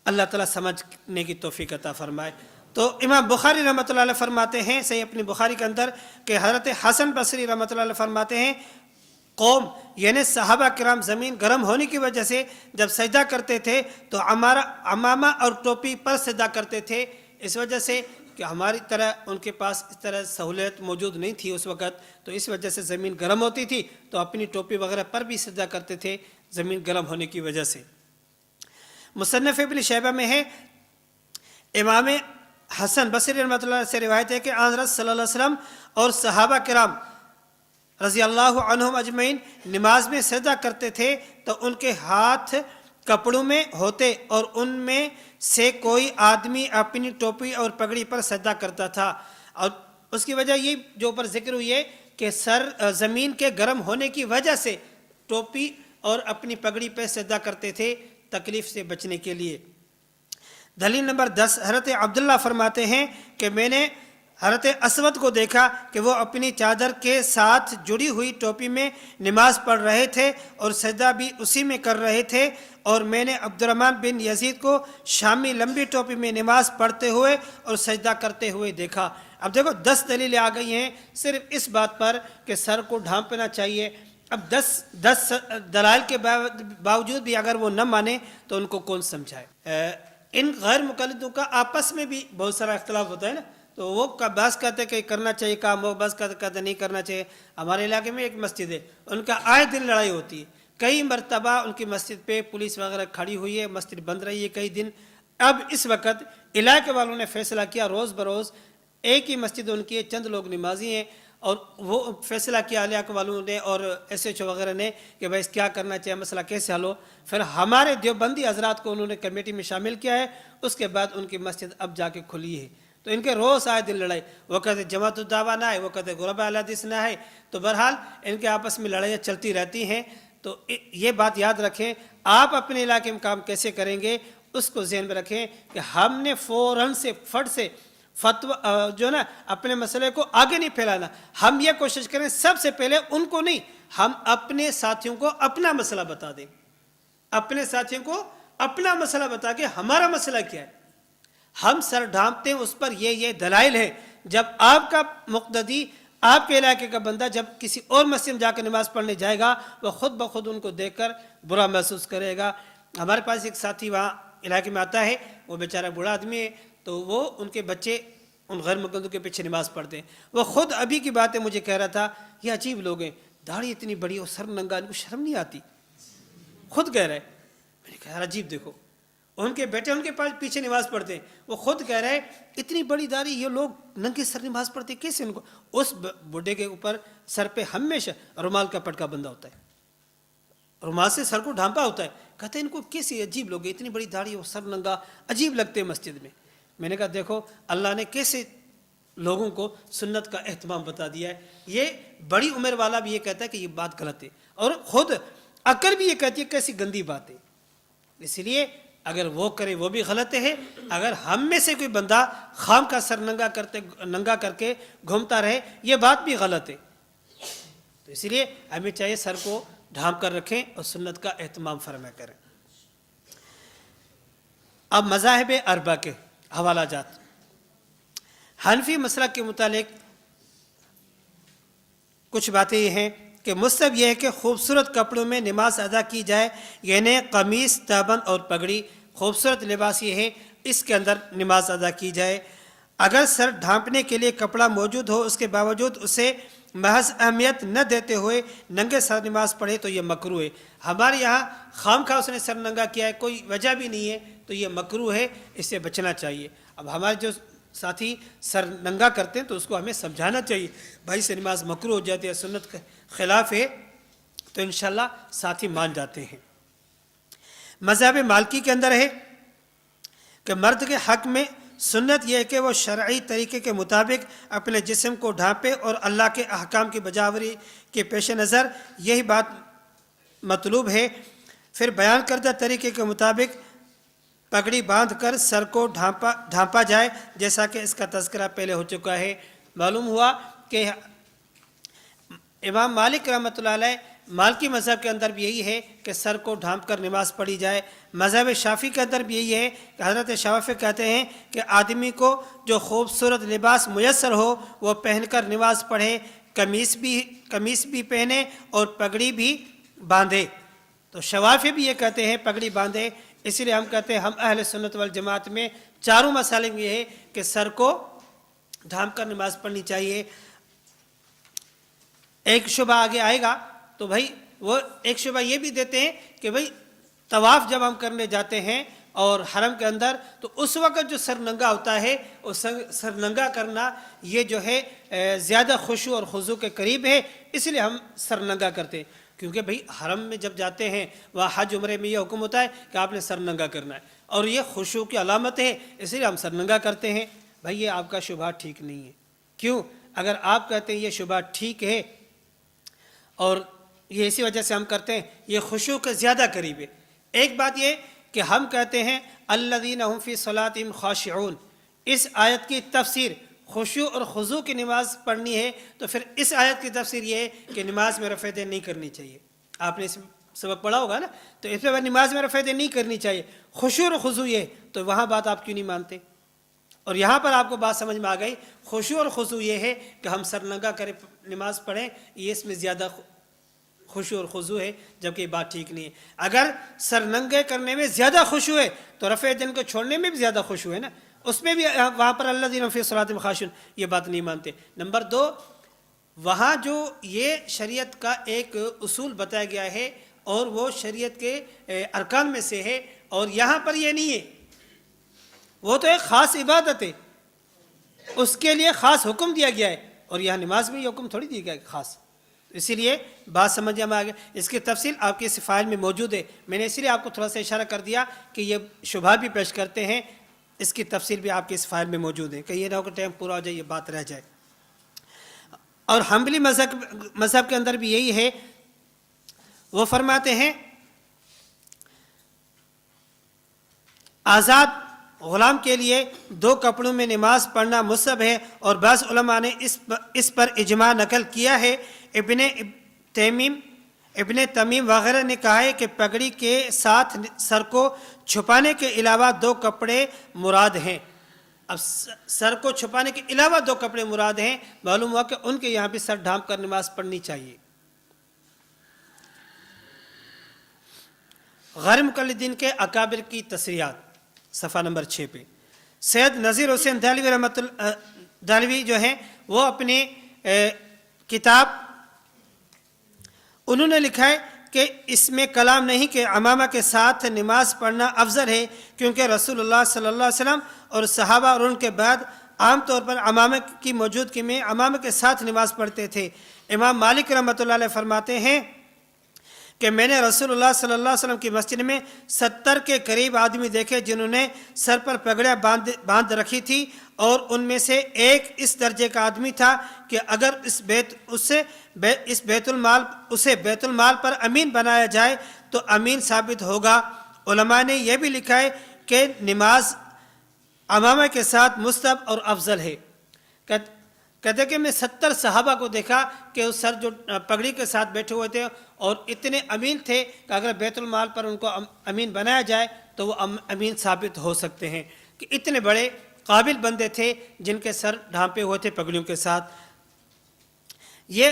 اللہ تعالیٰ سمجھنے کی توفیق عطا فرمائے۔ تو امام بخاری رحمۃ اللہ علیہ فرماتے ہیں صحیح اپنی بخاری کے اندر کہ حضرت حسن بصری رحمۃ اللہ علیہ فرماتے ہیں قوم یعنی صحابہ کرام زمین گرم ہونے کی وجہ سے جب سجدہ کرتے تھے تو ہمارا عمامہ اور ٹوپی پر سجدہ کرتے تھے، اس وجہ سے کہ ہماری طرح ان کے پاس اس طرح سہولت موجود نہیں تھی اس وقت، تو اس وجہ سے زمین گرم ہوتی تھی تو اپنی ٹوپی وغیرہ پر بھی سجدہ کرتے تھے زمین گرم ہونے کی وجہ سے۔ مصنف ابن شیبہ میں ہے امام حسن بصری رحمۃ اللہ سے روایت ہے کہ حضرت صلی اللہ علیہ وسلم اور صحابہ کرام رضی اللہ عنہم اجمعین نماز میں سجدہ کرتے تھے تو ان کے ہاتھ کپڑوں میں ہوتے اور ان میں سے کوئی آدمی اپنی ٹوپی اور پگڑی پر سجدہ کرتا تھا، اور اس کی وجہ یہ جو اوپر ذکر ہوئی ہے کہ زمین کے گرم ہونے کی وجہ سے ٹوپی اور اپنی پگڑی پہ سجدہ کرتے تھے تکلیف سے بچنے کے لیے۔ دلیل نمبر 10، حضرت عبداللہ فرماتے ہیں کہ میں نے حضرت اسود کو دیکھا کہ وہ اپنی چادر کے ساتھ جڑی ہوئی ٹوپی میں نماز پڑھ رہے تھے اور سجدہ بھی اسی میں کر رہے تھے، اور میں نے عبد الرحمن بن یزید کو شامی لمبی ٹوپی میں نماز پڑھتے ہوئے اور سجدہ کرتے ہوئے دیکھا۔ اب دیکھو 10 دلیلیں آ گئی ہیں صرف اس بات پر کہ سر کو ڈھانپنا چاہیے۔ اب 10 دلائل کے باوجود بھی اگر وہ نہ مانے تو ان کو کون سمجھائے۔ ان غیر مقلدوں کا آپس میں بھی بہت سارا اختلاف ہوتا ہے نا، تو وہ بعض کہتے ہیں کہ کرنا چاہیے کام، وہ بعض کہتے ہیں نہیں کرنا چاہیے۔ ہمارے علاقے میں ایک مسجد ہے، ان کا آئے دن لڑائی ہوتی ہے، کئی مرتبہ ان کی مسجد پہ پولیس وغیرہ کھڑی ہوئی ہے، مسجد بند رہی ہے کئی دن۔ اب اس وقت علاقے والوں نے فیصلہ کیا روز بروز ایک ہی مسجد ان کی ہے، چند لوگ نمازی ہیں، اور وہ فیصلہ کیا علاقے والوں نے اور ایس ایچ او وغیرہ نے کہ بھائی کیا کرنا چاہیے، مسئلہ کیسے حل ہو۔ پھر ہمارے دیوبندی حضرات کو انہوں نے کمیٹی میں شامل کیا ہے، اس کے بعد ان کی مسجد اب جا کے کھلی ہے۔ تو ان کے روز آئے دن لڑائی، وہ کہتے جماعت الدعوہ نہ ہے، وہ کہتے غرباء اہل حدیث نہ ہے، تو بہرحال ان کے آپس میں لڑائیاں چلتی رہتی ہیں۔ تو یہ بات یاد رکھیں، آپ اپنے علاقے میں کام کیسے کریں گے اس کو ذہن میں رکھیں کہ ہم نے فوراً سے فٹ سے فتویٰ جو نا اپنے مسئلے کو آگے نہیں پھیلانا، ہم یہ کوشش کریں سب سے پہلے ان کو نہیں، ہم اپنے ساتھیوں کو اپنا مسئلہ بتا دیں، اپنے ساتھیوں کو اپنا مسئلہ بتا کے ہمارا مسئلہ کیا ہے، ہم سر ڈھانپتے ہیں اس پر یہ دلائل ہے۔ جب آپ کا مقتدی، آپ کے علاقے کا بندہ جب کسی اور مسجد میں جا کر نماز پڑھنے جائے گا، وہ خود بخود ان کو دیکھ کر برا محسوس کرے گا۔ ہمارے پاس ایک ساتھی وہاں علاقے میں آتا ہے، وہ بیچارہ بوڑھا آدمی ہے، تو وہ ان کے بچے ان غیر مقلدوں کے پیچھے نماز پڑھتے ہیں۔ وہ خود ابھی کی بات ہے مجھے کہہ رہا تھا، یہ عجیب لوگ ہیں، داڑھی اتنی بڑی اور سر ننگا، ان کو شرم نہیں آتی، خود کہہ رہے۔ میں نے کہا عجیب، دیکھو ان کے بیٹے ان کے پاس پیچھے نماز پڑھتے ہیں، وہ خود کہہ رہے اتنی بڑی داڑھی، یہ لوگ ننگے سر نماز پڑھتے کیسے؟ ان کو اس بوڑھے کے اوپر سر پہ ہمیشہ رومال کا پٹکا بندھا ہوتا ہے، رومال سے سر کو ڈھانپا ہوتا ہے۔ کہتے ہیں ان کو کیسے عجیب لوگ ہیں، اتنی بڑی داڑھی اور سر ننگا، عجیب لگتے ہیں مسجد میں۔ میں نے کہا دیکھو اللہ نے کیسے لوگوں کو سنت کا اہتمام بتا دیا ہے۔ یہ بڑی عمر والا بھی یہ کہتا ہے کہ یہ بات غلط ہے، اور خود عقل بھی یہ کہتی ہے کیسی گندی بات ہے۔ اس لیے اگر وہ کرے وہ بھی غلط ہے، اگر ہم میں سے کوئی بندہ خام کا سر ننگا کر کے گھومتا رہے، یہ بات بھی غلط ہے۔ تو اس لیے ہمیں چاہیے سر کو ڈھانپ کر رکھیں اور سنت کا اہتمام فرمایا کریں۔ اب مذاہب اربعہ کے حوالہ جات۔ حنفی مسلک کے متعلق کچھ باتیں یہ ہیں کہ مستحب یہ ہے کہ خوبصورت کپڑوں میں نماز ادا کی جائے، یعنی قمیص، تہبند اور پگڑی، خوبصورت لباس یہ ہے، اس کے اندر نماز ادا کی جائے۔ اگر سر ڈھانپنے کے لیے کپڑا موجود ہو، اس کے باوجود اسے محض اہمیت نہ دیتے ہوئے ننگے سر نماز پڑھے تو یہ مکروہ ہے۔ ہمارے یہاں خام خواہ اس نے سر ننگا کیا ہے، کوئی وجہ بھی نہیں ہے، تو یہ مکروہ ہے، اس سے بچنا چاہیے۔ اب ہمارے جو ساتھی سر ننگا کرتے ہیں تو اس کو ہمیں سمجھانا چاہیے، بھائی سے نماز مکروہ ہو جاتی ہے، سنت کے خلاف ہے، تو انشاءاللہ ساتھی مان جاتے ہیں۔ مذہب مالکی کے اندر ہے کہ مرد کے حق میں سنت یہ ہے کہ وہ شرعی طریقے کے مطابق اپنے جسم کو ڈھانپے، اور اللہ کے احکام کی بجاوری کے پیش نظر یہی بات مطلوب ہے۔ پھر بیان کردہ طریقے کے مطابق پگڑی باندھ کر سر کو ڈھانپا جائے، جیسا کہ اس کا تذکرہ پہلے ہو چکا ہے۔ معلوم ہوا کہ امام مالک رحمۃ اللہ علیہ مالکی مذہب کے اندر بھی یہی ہے کہ سر کو ڈھانپ کر نماز پڑھی جائے۔ مذہب شافعی کے اندر بھی یہی ہے کہ حضرت شافعی کہتے ہیں کہ آدمی کو جو خوبصورت لباس میسر ہو وہ پہن کر نماز پڑھے، قمیص بھی پہنے اور پگڑی بھی باندھے۔ تو شافعی بھی یہ کہتے ہیں پگڑی باندھے۔ اس لیے ہم کہتے ہیں ہم اہل سنت والجماعت میں چاروں مسائل میں یہ ہے کہ سر کو ڈھانپ کر نماز پڑھنی چاہیے۔ ایک شبہ آگے آئے گا تو بھائی وہ ایک شبہ یہ بھی دیتے ہیں کہ بھائی طواف جب ہم کرنے جاتے ہیں اور حرم کے اندر تو اس وقت جو سر ننگا ہوتا ہے، اس سر ننگا کرنا یہ جو ہے زیادہ خشوع اور خضوع کے قریب ہے، اس لیے ہم سر ننگا کرتے ہیں۔ کیونکہ بھئی حرم میں جب جاتے ہیں وہاں حج عمرے میں یہ حکم ہوتا ہے کہ آپ نے سر ننگا کرنا ہے، اور یہ خشوع کی علامت ہے، اس لیے ہم سر ننگا کرتے ہیں۔ بھئی یہ آپ کا شبہ ٹھیک نہیں ہے۔ کیوں؟ اگر آپ کہتے ہیں یہ شبہ ٹھیک ہے اور یہ اسی وجہ سے ہم کرتے ہیں، یہ خشوع کے زیادہ قریب ہے۔ ایک بات یہ کہ ہم کہتے ہیں الذین هم فی صلاتہم خاشعون، اس آیت کی تفسیر خشوع اور خضوع کی نماز پڑھنی ہے، تو پھر اس آیت کی تفسیر یہ ہے کہ نماز میں رفع دین نہیں کرنی چاہیے۔ آپ نے اس سبق پڑھا ہوگا نا، تو اس میں نماز میں رفع دین نہیں کرنی چاہیے، خشوع اور خضوع یہ، تو وہاں بات آپ کیوں نہیں مانتے؟ اور یہاں پر آپ کو بات سمجھ میں آ گئی، خشوع اور خضوع یہ ہے کہ ہم سر ننگا کرے نماز پڑھیں، یہ اس میں زیادہ خشوع اور خضوع ہے، جبکہ یہ بات ٹھیک نہیں ہے۔ اگر سر ننگے کرنے میں زیادہ خشوع ہے تو رفع دین کو چھوڑنے میں بھی زیادہ خشوع ہے نا، اس میں بھی وہاں پر الذین فی صلاتہم خاشعون یہ بات نہیں مانتے۔ نمبر دو، وہاں جو یہ شریعت کا ایک اصول بتایا گیا ہے اور وہ شریعت کے ارکان میں سے ہے، اور یہاں پر یہ نہیں ہے، وہ تو ایک خاص عبادت ہے، اس کے لیے خاص حکم دیا گیا ہے، اور یہاں نماز میں یہ حکم تھوڑی دیا گیا ہے خاص۔ اسی لیے بات سمجھ میں آ گیا، اس کی تفصیل آپ کی اس فائل میں موجود ہے، میں نے اسی لیے آپ کو تھوڑا سا اشارہ کر دیا کہ یہ شبہ بھی پیش کرتے ہیں، اس کی تفصیل بھی آپ کی اس فائل میں موجود ہے کہ یہ نہ ہو کہ ٹائم پورا ہو جائے یہ بات رہ جائے. اور حنبلی مذہب کے اندر بھی یہی ہے. وہ فرماتے ہیں آزاد غلام کے لیے 2 کپڑوں میں نماز پڑھنا مستحب ہے، اور بعض علماء نے اس پر اجماع نقل کیا ہے. ابن تمیم وغیرہ نے کہا ہے کہ پگڑی کے ساتھ سر کو چھپانے کے علاوہ 2 کپڑے مراد ہیں. اب سر کو چھپانے کے علاوہ 2 کپڑے مراد ہیں، معلوم ہوا کہ ان کے یہاں بھی سر ڈھانپ کر نماز پڑھنی چاہیے. غیر مقلدین کے اکابر کی تصریحات صفحہ نمبر 6 پہ سید نذیر حسین دہلوی جو ہیں وہ اپنی کتاب انہوں نے لکھا ہے کہ اس میں کلام نہیں کہ امامہ کے ساتھ نماز پڑھنا افضل ہے، کیونکہ رسول اللہ صلی اللہ علیہ وسلم اور صحابہ اور ان کے بعد عام طور پر امامہ کی موجودگی میں امامہ کے ساتھ نماز پڑھتے تھے. امام مالک رحمۃ اللہ علیہ فرماتے ہیں کہ میں نے رسول اللہ صلی اللہ علیہ وسلم کی مسجد میں 70 کے قریب آدمی دیکھے جنہوں نے سر پر پگڑیاں باندھ رکھی تھی، اور ان میں سے ایک اس درجے کا آدمی تھا کہ اگر اسے بیت المال پر امین بنایا جائے تو امین ثابت ہوگا. علماء نے یہ بھی لکھا ہے کہ نماز امامہ کے ساتھ مستحب اور افضل ہے. کہتے کہ میں 70 صحابہ کو دیکھا کہ وہ سر جو پگڑی کے ساتھ بیٹھے ہوئے تھے اور اتنے امین تھے کہ اگر بیت المال پر ان کو امین بنایا جائے تو وہ امین ثابت ہو سکتے ہیں. کہ اتنے بڑے قابل بندے تھے جن کے سر ڈھانپے ہوئے تھے پگڑیوں کے ساتھ. یہ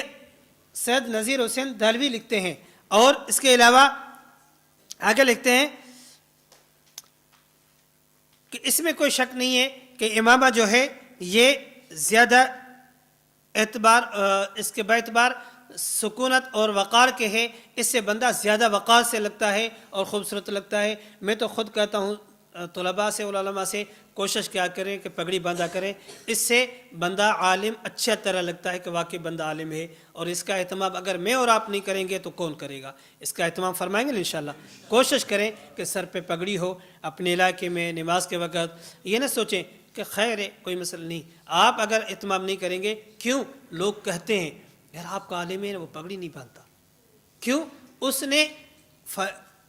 سید نذیر حسین دہلوی لکھتے ہیں. اور اس کے علاوہ آگے لکھتے ہیں کہ اس میں کوئی شک نہیں ہے کہ امامہ جو ہے یہ زیادہ اس کے باعتبار سکونت اور وقار کے ہے. اس سے بندہ زیادہ وقار سے لگتا ہے اور خوبصورت لگتا ہے. میں تو خود کہتا ہوں طلباء سے علماء سے کوشش کیا کریں کہ پگڑی باندھا کریں، اس سے بندہ عالم اچھا طرح لگتا ہے کہ واقعی بندہ عالم ہے. اور اس کا اہتمام اگر میں اور آپ نہیں کریں گے تو کون کرے گا؟ اس کا اہتمام فرمائیں گے انشاءاللہ. کوشش کریں کہ سر پہ پگڑی ہو اپنے علاقے میں نماز کے وقت. یہ نہ سوچیں کہ خیر ہے کوئی مسئلہ نہیں. آپ اگر اہتمام نہیں کریں گے، کیوں لوگ کہتے ہیں یار آپ کا عالم ہے وہ پگڑی نہیں باندھتا، کیوں؟ اس نے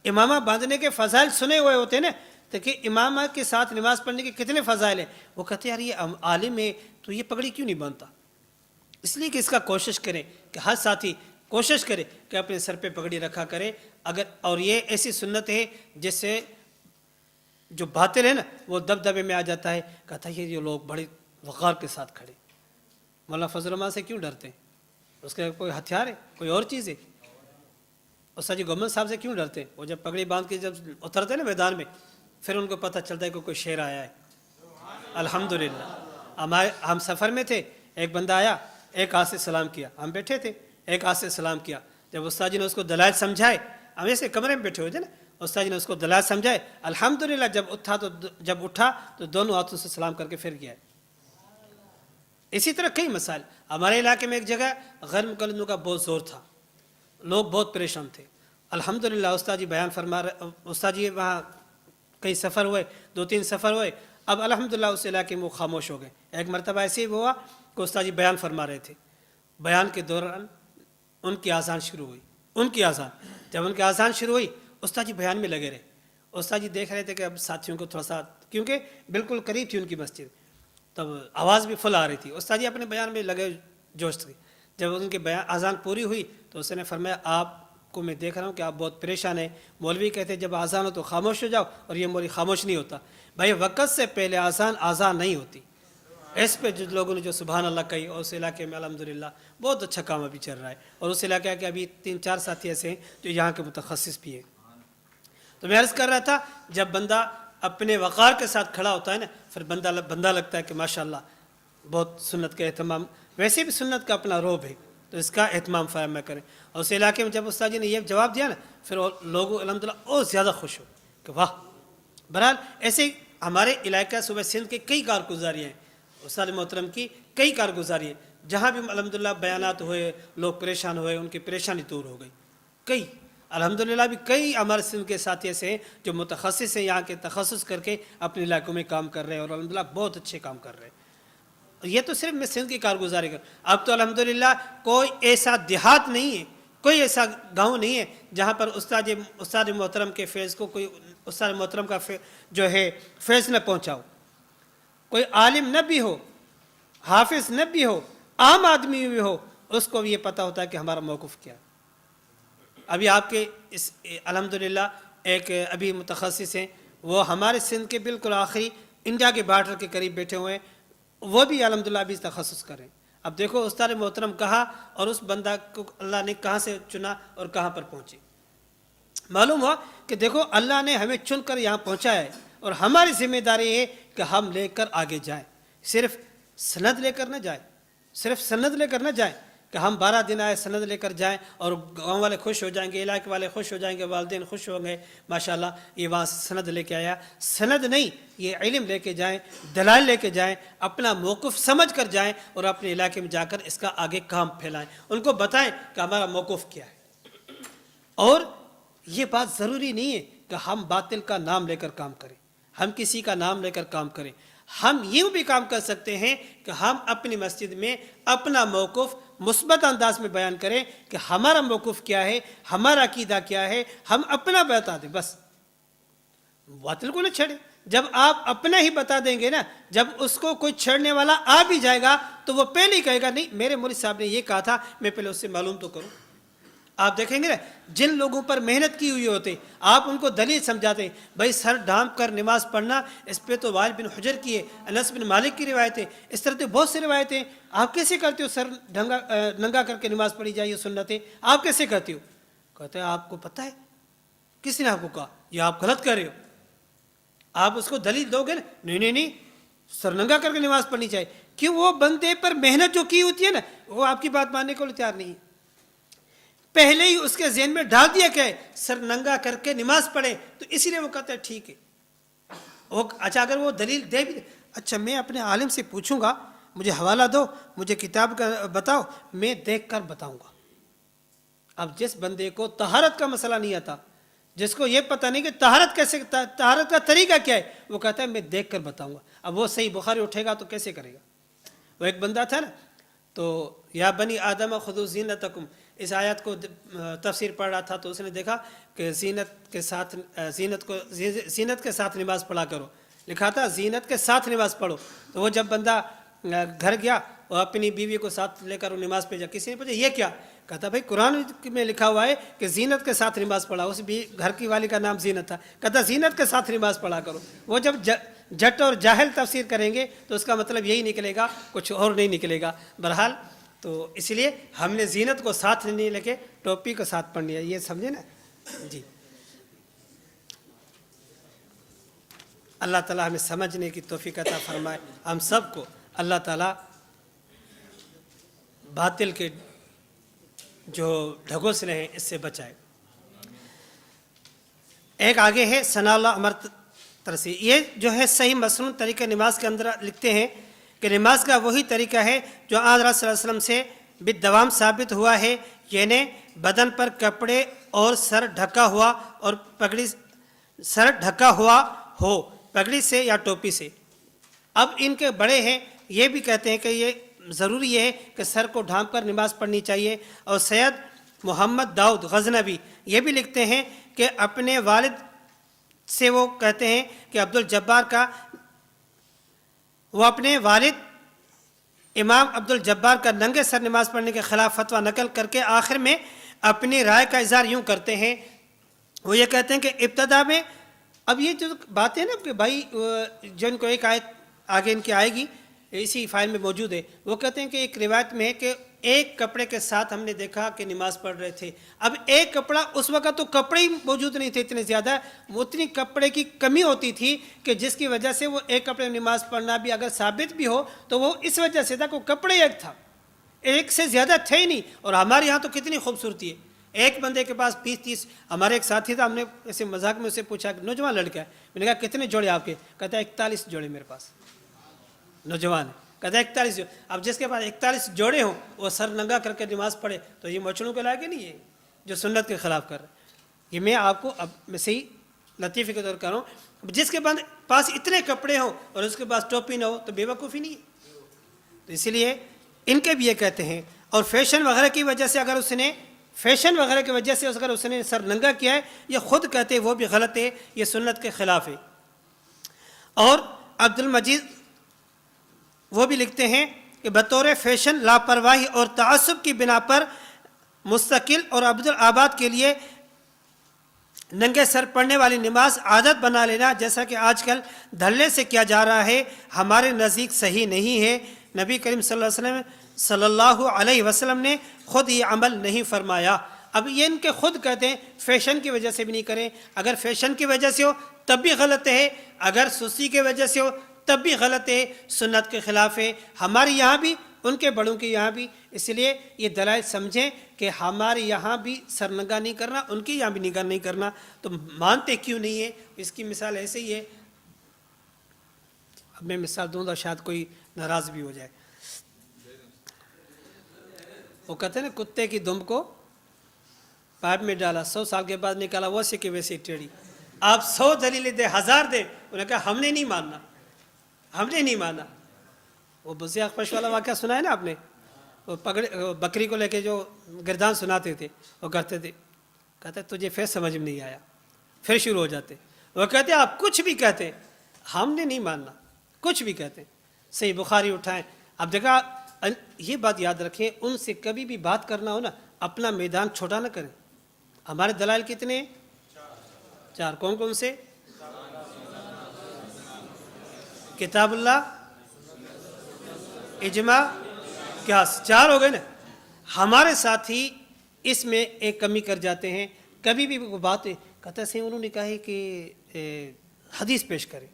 امامہ باندھنے کے فضائل سنے ہوئے ہوتے ہیں نا، تو کہ امامہ کے ساتھ نماز پڑھنے کے کتنے فضائل ہیں. وہ کہتے ہیں یار یہ عالم ہے تو یہ پگڑی کیوں نہیں باندھتا؟ اس لیے کہ اس کا کوشش کریں کہ ہر ساتھی کوشش کرے کہ اپنے سر پہ پگڑی رکھا کرے. اور یہ ایسی سنت ہے جس سے جو باطل ہے نا وہ دبدبے میں آ جاتا ہے. کہتا ہے یہ لوگ بڑے وقار کے ساتھ کھڑے، مولانا فضل الرحمان سے کیوں ڈرتے ہیں؟ اس کا کوئی ہتھیار ہے، کوئی اور چیز ہے؟ استاد جی گورنمنٹ صاحب سے کیوں ڈرتے ہیں؟ وہ جب پگڑی باندھ کے جب اترتے ہیں نا میدان میں، پھر ان کو پتہ چلتا ہے کہ کوئی شیر آیا ہے. الحمدللہ ہم سفر میں تھے، ایک بندہ آیا، ایک ہاتھ سے سلام کیا، ہم بیٹھے تھے، ایک ہاتھ سے سلام کیا. جب استاد جی نے اس کو دلائل سمجھائے، ہم ایسے کمرے میں بیٹھے ہوئے تھے نا، استاد جی نے اس کو دلائل سمجھائے، الحمدللہ جب اٹھا تو دونوں ہاتھوں سے سلام کر کے پھر گیا. اسی طرح کئی مسائل. ہمارے علاقے میں ایک جگہ غیر مقلدوں کا بہت زور تھا، لوگ بہت پریشان تھے. الحمدللہ استاد جی بیان فرما رہے، استاد جی وہاں کئی سفر ہوئے، 2-3 سفر ہوئے. اب الحمدللہ اس علاقے میں وہ خاموش ہو گئے. ایک مرتبہ ایسے ہی ہوا کہ استاد جی بیان فرما رہے تھے، بیان کے دوران ان کی اذان شروع ہوئی. جب ان کی اذان شروع ہوئی، استاد جی بیان میں لگے رہے. استاد جی دیکھ رہے تھے کہ اب ساتھیوں کو تھوڑا سا، کیونکہ بالکل قریب تھی ان کی مسجد، تب آواز بھی فل آ رہی تھی. استاد جی اپنے بیان میں لگے جوش تھے. جب ان کی اذان پوری ہوئی تو اس نے فرمایا آپ کو میں دیکھ رہا ہوں کہ آپ بہت پریشان ہیں. مولوی کہتے ہیں جب اذان ہو تو خاموش ہو جاؤ، اور یہ مولوی خاموش نہیں ہوتا. بھائی وقت سے پہلے اذان نہیں ہوتی. اس پہ جو لوگوں نے جو سبحان اللہ کہی، اور اس علاقے میں الحمدللہ بہت اچھا کام ابھی چل رہا ہے. اور اس علاقے کے ابھی 3-4 ساتھی ایسے ہیں جو یہاں کے متخصص بھی ہیں. تو میں عرض کر رہا تھا جب بندہ اپنے وقار کے ساتھ کھڑا ہوتا ہے نا، پھر بندہ لگتا ہے کہ ماشاءاللہ بہت سنت کا اہتمام. ویسے بھی سنت کا اپنا روب ہے تو اس کا اہتمام فراہم کریں. اور اس علاقے میں جب استاد جی نے یہ جواب دیا نا، پھر لوگ الحمدللہ اور زیادہ خوش ہو کہ واہ. بہرحال ایسے ہمارے علاقہ صوبہ سندھ کے کئی کارگزاریاں ہیں، استاد محترم کی کئی کارگزاری ہیں، جہاں بھی الحمدللہ بیانات ہوئے، لوگ پریشان ہوئے، ان کی پریشانی دور ہو گئی. کئی الحمدللہ بھی کئی ہمارے سندھ کے ساتھی ایسے ہیں جو متخصص ہیں، یہاں کے تخصص کر کے اپنے علاقوں میں کام کر رہے ہیں اور الحمدللہ بہت اچھے کام کر رہے ہیں۔ یہ تو صرف میں سندھ کی کارگزاری کر، اب تو الحمدللہ کوئی ایسا دیہات نہیں ہے، کوئی ایسا گاؤں نہیں ہے جہاں پر استاد محترم کے فیض کو کوئی استاد محترم کا جو ہے فیض نہ پہنچا ہو، کوئی عالم نہ بھی ہو، حافظ نہ بھی ہو، عام آدمی بھی ہو، اس کو بھی یہ پتہ ہوتا ہے کہ ہمارا موقف کیا ہے۔ ابھی آپ کے اس الحمدللہ ایک ابھی متخصص ہیں، وہ ہمارے سندھ کے بالکل آخری انڈیا کے بارڈر کے قریب بیٹھے ہوئے ہیں، وہ بھی الحمدللہ ابھی تخصص کریں۔ اب دیکھو استاد محترم کہا اور اس بندہ کو اللہ نے کہاں سے چنا اور کہاں پر پہنچے۔ معلوم ہوا کہ دیکھو اللہ نے ہمیں چن کر یہاں پہنچا ہے اور ہماری ذمہ داری ہے کہ ہم لے کر آگے جائیں، صرف سند لے کر نہ جائیں، صرف سند لے کر نہ جائیں کہ ہم 12 دن آئے سند لے کر جائیں اور گاؤں والے خوش ہو جائیں گے، علاقے والے خوش ہو جائیں گے، والدین خوش ہوں گے، ماشاءاللہ یہ وہاں سے سند لے کے آیا۔ سند نہیں، یہ علم لے کے جائیں، دلائل لے کے جائیں، اپنا موقف سمجھ کر جائیں اور اپنے علاقے میں جا کر اس کا آگے کام پھیلائیں، ان کو بتائیں کہ ہمارا موقف کیا ہے۔ اور یہ بات ضروری نہیں ہے کہ ہم باطل کا نام لے کر کام کریں، ہم کسی کا نام لے کر کام کریں۔ ہم یوں بھی کام کر سکتے ہیں کہ ہم اپنی مسجد میں اپنا موقف مثبت انداز میں بیان کریں کہ ہمارا موقف کیا ہے، ہمارا عقیدہ کیا ہے، ہم اپنا بتا دیں، بس باطل کو نہ چھڑیں۔ جب آپ اپنا ہی بتا دیں گے نا، جب اس کو کوئی چھڑنے والا آ بھی جائے گا تو وہ پہلے ہی کہے گا نہیں میرے مولوی صاحب نے یہ کہا تھا، میں پہلے اس سے معلوم تو کروں۔ آپ دیکھیں گے نا جن لوگوں پر محنت کی ہوئی ہوتے آپ ان کو دلیل سمجھاتے ہیں، بھائی سر ڈھانپ کر نماز پڑھنا، اس پہ تو وائل بن حجر کی ہے، انس بن مالک کی روایتیں، اس طرح تو بہت سی روایتیں، آپ کیسے کرتے ہو سر ننگا کر کے نماز پڑھی جائے، یہ سنتیں آپ کیسے کرتے ہو؟ کہتے ہیں آپ کو پتہ ہے کس نے آپ کو کہا یہ آپ غلط کر رہے ہو؟ آپ اس کو دلیل دو گے نا، نہیں سر ننگا کر کے نماز پڑھنی چاہیے، کہ وہ بندے پر محنت جو کی ہوتی ہے نا وہ آپ کی بات ماننے کو تیار نہیں ہے، پہلے ہی اس کے ذہن میں ڈال دیا کہ سر ننگا کر کے نماز پڑھے، تو اسی لیے وہ کہتا ہے ٹھیک ہے۔ اچھا اگر وہ دلیل دے بھی، اچھا میں اپنے عالم سے پوچھوں گا، مجھے حوالہ دو، مجھے کتاب کا بتاؤ، میں دیکھ کر بتاؤں گا۔ اب جس بندے کو طہارت کا مسئلہ نہیں آتا، جس کو یہ پتہ نہیں کہ طہارت کا طریقہ کیا ہے، وہ کہتا ہے میں دیکھ کر بتاؤں گا۔ اب وہ صحیح بخاری اٹھے گا تو کیسے کرے گا؟ وہ ایک بندہ تھا نا، تو یا بنی آدم خذوا زینتکم، اس آیت کو تفسیر پڑھ رہا تھا تو اس نے دیکھا کہ زینت کے ساتھ نماز پڑھا کرو، لکھا تھا زینت کے ساتھ نماز پڑھو۔ تو وہ جب بندہ گھر گیا اور اپنی بیوی کو ساتھ لے کر وہ نماز پہ جا، کسی نے پوچھا یہ کیا؟ کہتا بھائی قرآن میں لکھا ہوا ہے کہ زینت کے ساتھ نماز پڑھا، اس بھی گھر کی والی کا نام زینت تھا، کہتا زینت کے ساتھ نماز پڑھا کرو۔ وہ جب جٹ اور جاہل تفسیر کریں گے تو اس کا مطلب یہی نکلے گا، کچھ اور نہیں نکلے گا۔ بہرحال تو اس لیے ہم نے زینت کو ساتھ نہیں لے کے ٹوپی کو ساتھ پڑھنی ہے، یہ سمجھے نا جی۔ اللہ تعالیٰ ہمیں سمجھنے کی توفیق عطا فرمائے، ہم سب کو اللہ تعالیٰ باطل کے جو ڈھگوسلے ہیں اس سے بچائے۔ ایک آگے ہے ثناء اللہ عمر ترسی، یہ جو ہے صحیح مسنون طریقہ نماز کے اندر لکھتے ہیں کہ نماز کا وہی طریقہ ہے جو آن حضرت صلی اللہ علیہ وسلم سے بالدوام ثابت ہوا ہے، یعنی بدن پر کپڑے اور سر ڈھکا ہوا اور سر ڈھکا ہوا ہو پگڑی سے یا ٹوپی سے۔ اب ان کے بڑے ہیں یہ بھی کہتے ہیں کہ یہ ضروری ہے کہ سر کو ڈھانپ کر نماز پڑھنی چاہیے، اور سید محمد داؤد غزنوی یہ بھی لکھتے ہیں کہ اپنے والد سے وہ کہتے ہیں کہ وہ اپنے والد امام عبد الجبار کا ننگے سر نماز پڑھنے کے خلاف فتویٰ نقل کر کے آخر میں اپنی رائے کا اظہار یوں کرتے ہیں، وہ یہ کہتے ہیں کہ ابتدا میں، اب یہ جو باتیں نا کہ بھائی جن کو ایک آیت آگے ان کی آئے گی اسی فائل میں موجود ہے، وہ کہتے ہیں کہ ایک روایت میں ہے کہ ایک کپڑے کے ساتھ ہم نے دیکھا کہ نماز پڑھ رہے تھے۔ اب ایک کپڑا، اس وقت تو کپڑے ہی موجود نہیں تھے اتنے زیادہ، اتنی کپڑے کی کمی ہوتی تھی کہ جس کی وجہ سے وہ ایک کپڑے میں نماز پڑھنا بھی اگر ثابت بھی ہو تو وہ اس وجہ سے تھا کہ کپڑے ایک تھا، ایک سے زیادہ تھے ہی نہیں۔ اور ہمارے یہاں تو کتنی خوبصورتی ہے، ایک بندے کے پاس 20-30، ہمارے ایک ساتھی تھا، ہم نے ایسے مذاق میں اسے پوچھا کہ نوجوان لڑکا ہے، میں نے کہا کتنے جوڑے آپ کے؟ کہتا ہے 41 جوڑے میرے پاس، نوجوان ہے، کہتا ہے 41 جوڑے۔ اب جس کے پاس 41 جوڑے ہوں وہ سر ننگا کر کے نماز پڑھے تو یہ مچھڑوں کے لائق نہیں ہے جو سنت کے خلاف کر رہے۔ یہ میں آپ کو اب میں صحیح لطیفے کے طور کر رہا ہوں، جس کے پاس اتنے کپڑے ہوں اور اس کے پاس ٹوپی نہ ہو تو بے وقوفی نہیں ہے. تو اسی لیے ان کے بھی یہ کہتے ہیں. اور فیشن وغیرہ کی وجہ سے اگر اس نے فیشن وغیرہ کی وجہ سے اگر اس نے سر ننگا کیا ہے، یہ خود کہتے ہیں وہ بھی غلط ہے، یہ سنت کے خلاف ہے. اور عبد المجید وہ بھی لکھتے ہیں کہ بطور فیشن لاپرواہی اور تعصب کی بنا پر مستقل اور ابدالآباد کے لیے ننگے سر پڑھنے والی نماز عادت بنا لینا، جیسا کہ آج کل دھڑلے سے کیا جا رہا ہے، ہمارے نزدیک صحیح نہیں ہے. نبی کریم صلی اللہ علیہ وسلم نے خود یہ عمل نہیں فرمایا. اب یہ ان کے خود کہتے ہیں فیشن کی وجہ سے بھی نہیں کریں. اگر فیشن کی وجہ سے ہو تب بھی غلط ہے، اگر سستی کی وجہ سے ہو تب بھی غلط ہے، سنت کے خلاف ہے. ہمارے یہاں بھی، ان کے بڑوں کے یہاں بھی. اس لیے یہ دلائل سمجھیں کہ ہمارے یہاں بھی سرنگا نہیں کرنا، ان کے یہاں بھی نگاہ نہیں کرنا، تو مانتے کیوں نہیں ہے؟ اس کی مثال ایسے ہی ہے. اب میں مثال دوں تو شاید کوئی ناراض بھی ہو جائے. وہ کہتے ہیں نا کتے کی دم کو پائپ میں ڈالا، 100 سال کے بعد نکالا ویسے کہ ویسے ٹیڑھی. آپ 100 دلیلیں دے، 1000 دے، انہوں نے کہا ہم نے نہیں ماننا، ہم نے نہیں مانا. وہ بزی اخفش والا واقعہ سنا ہے نا آپ نے، وہ بکری کو لے کے جو گردان سناتے تھے، وہ کرتے تھے، کہتے تجھے پھر سمجھ میں نہیں آیا، پھر شروع ہو جاتے. وہ کہتے آپ کچھ بھی کہتے ہم نے نہیں ماننا، کچھ بھی کہتے. صحیح بخاری اٹھائیں. اب دیکھا یہ بات یاد رکھیں، ان سے کبھی بھی بات کرنا ہو نا، اپنا میدان چھوٹا نہ کریں. ہمارے دلائل کتنے ہیں؟ 4. کون کون سے؟ کتاب اللہ، اجماع، قیاس. 4 ہو گئے نا. ہمارے ساتھی اس میں ایک کمی کر جاتے ہیں. کبھی بھی وہ بات کہتا ہے انہوں نے کہا ہے کہ حدیث پیش کریں.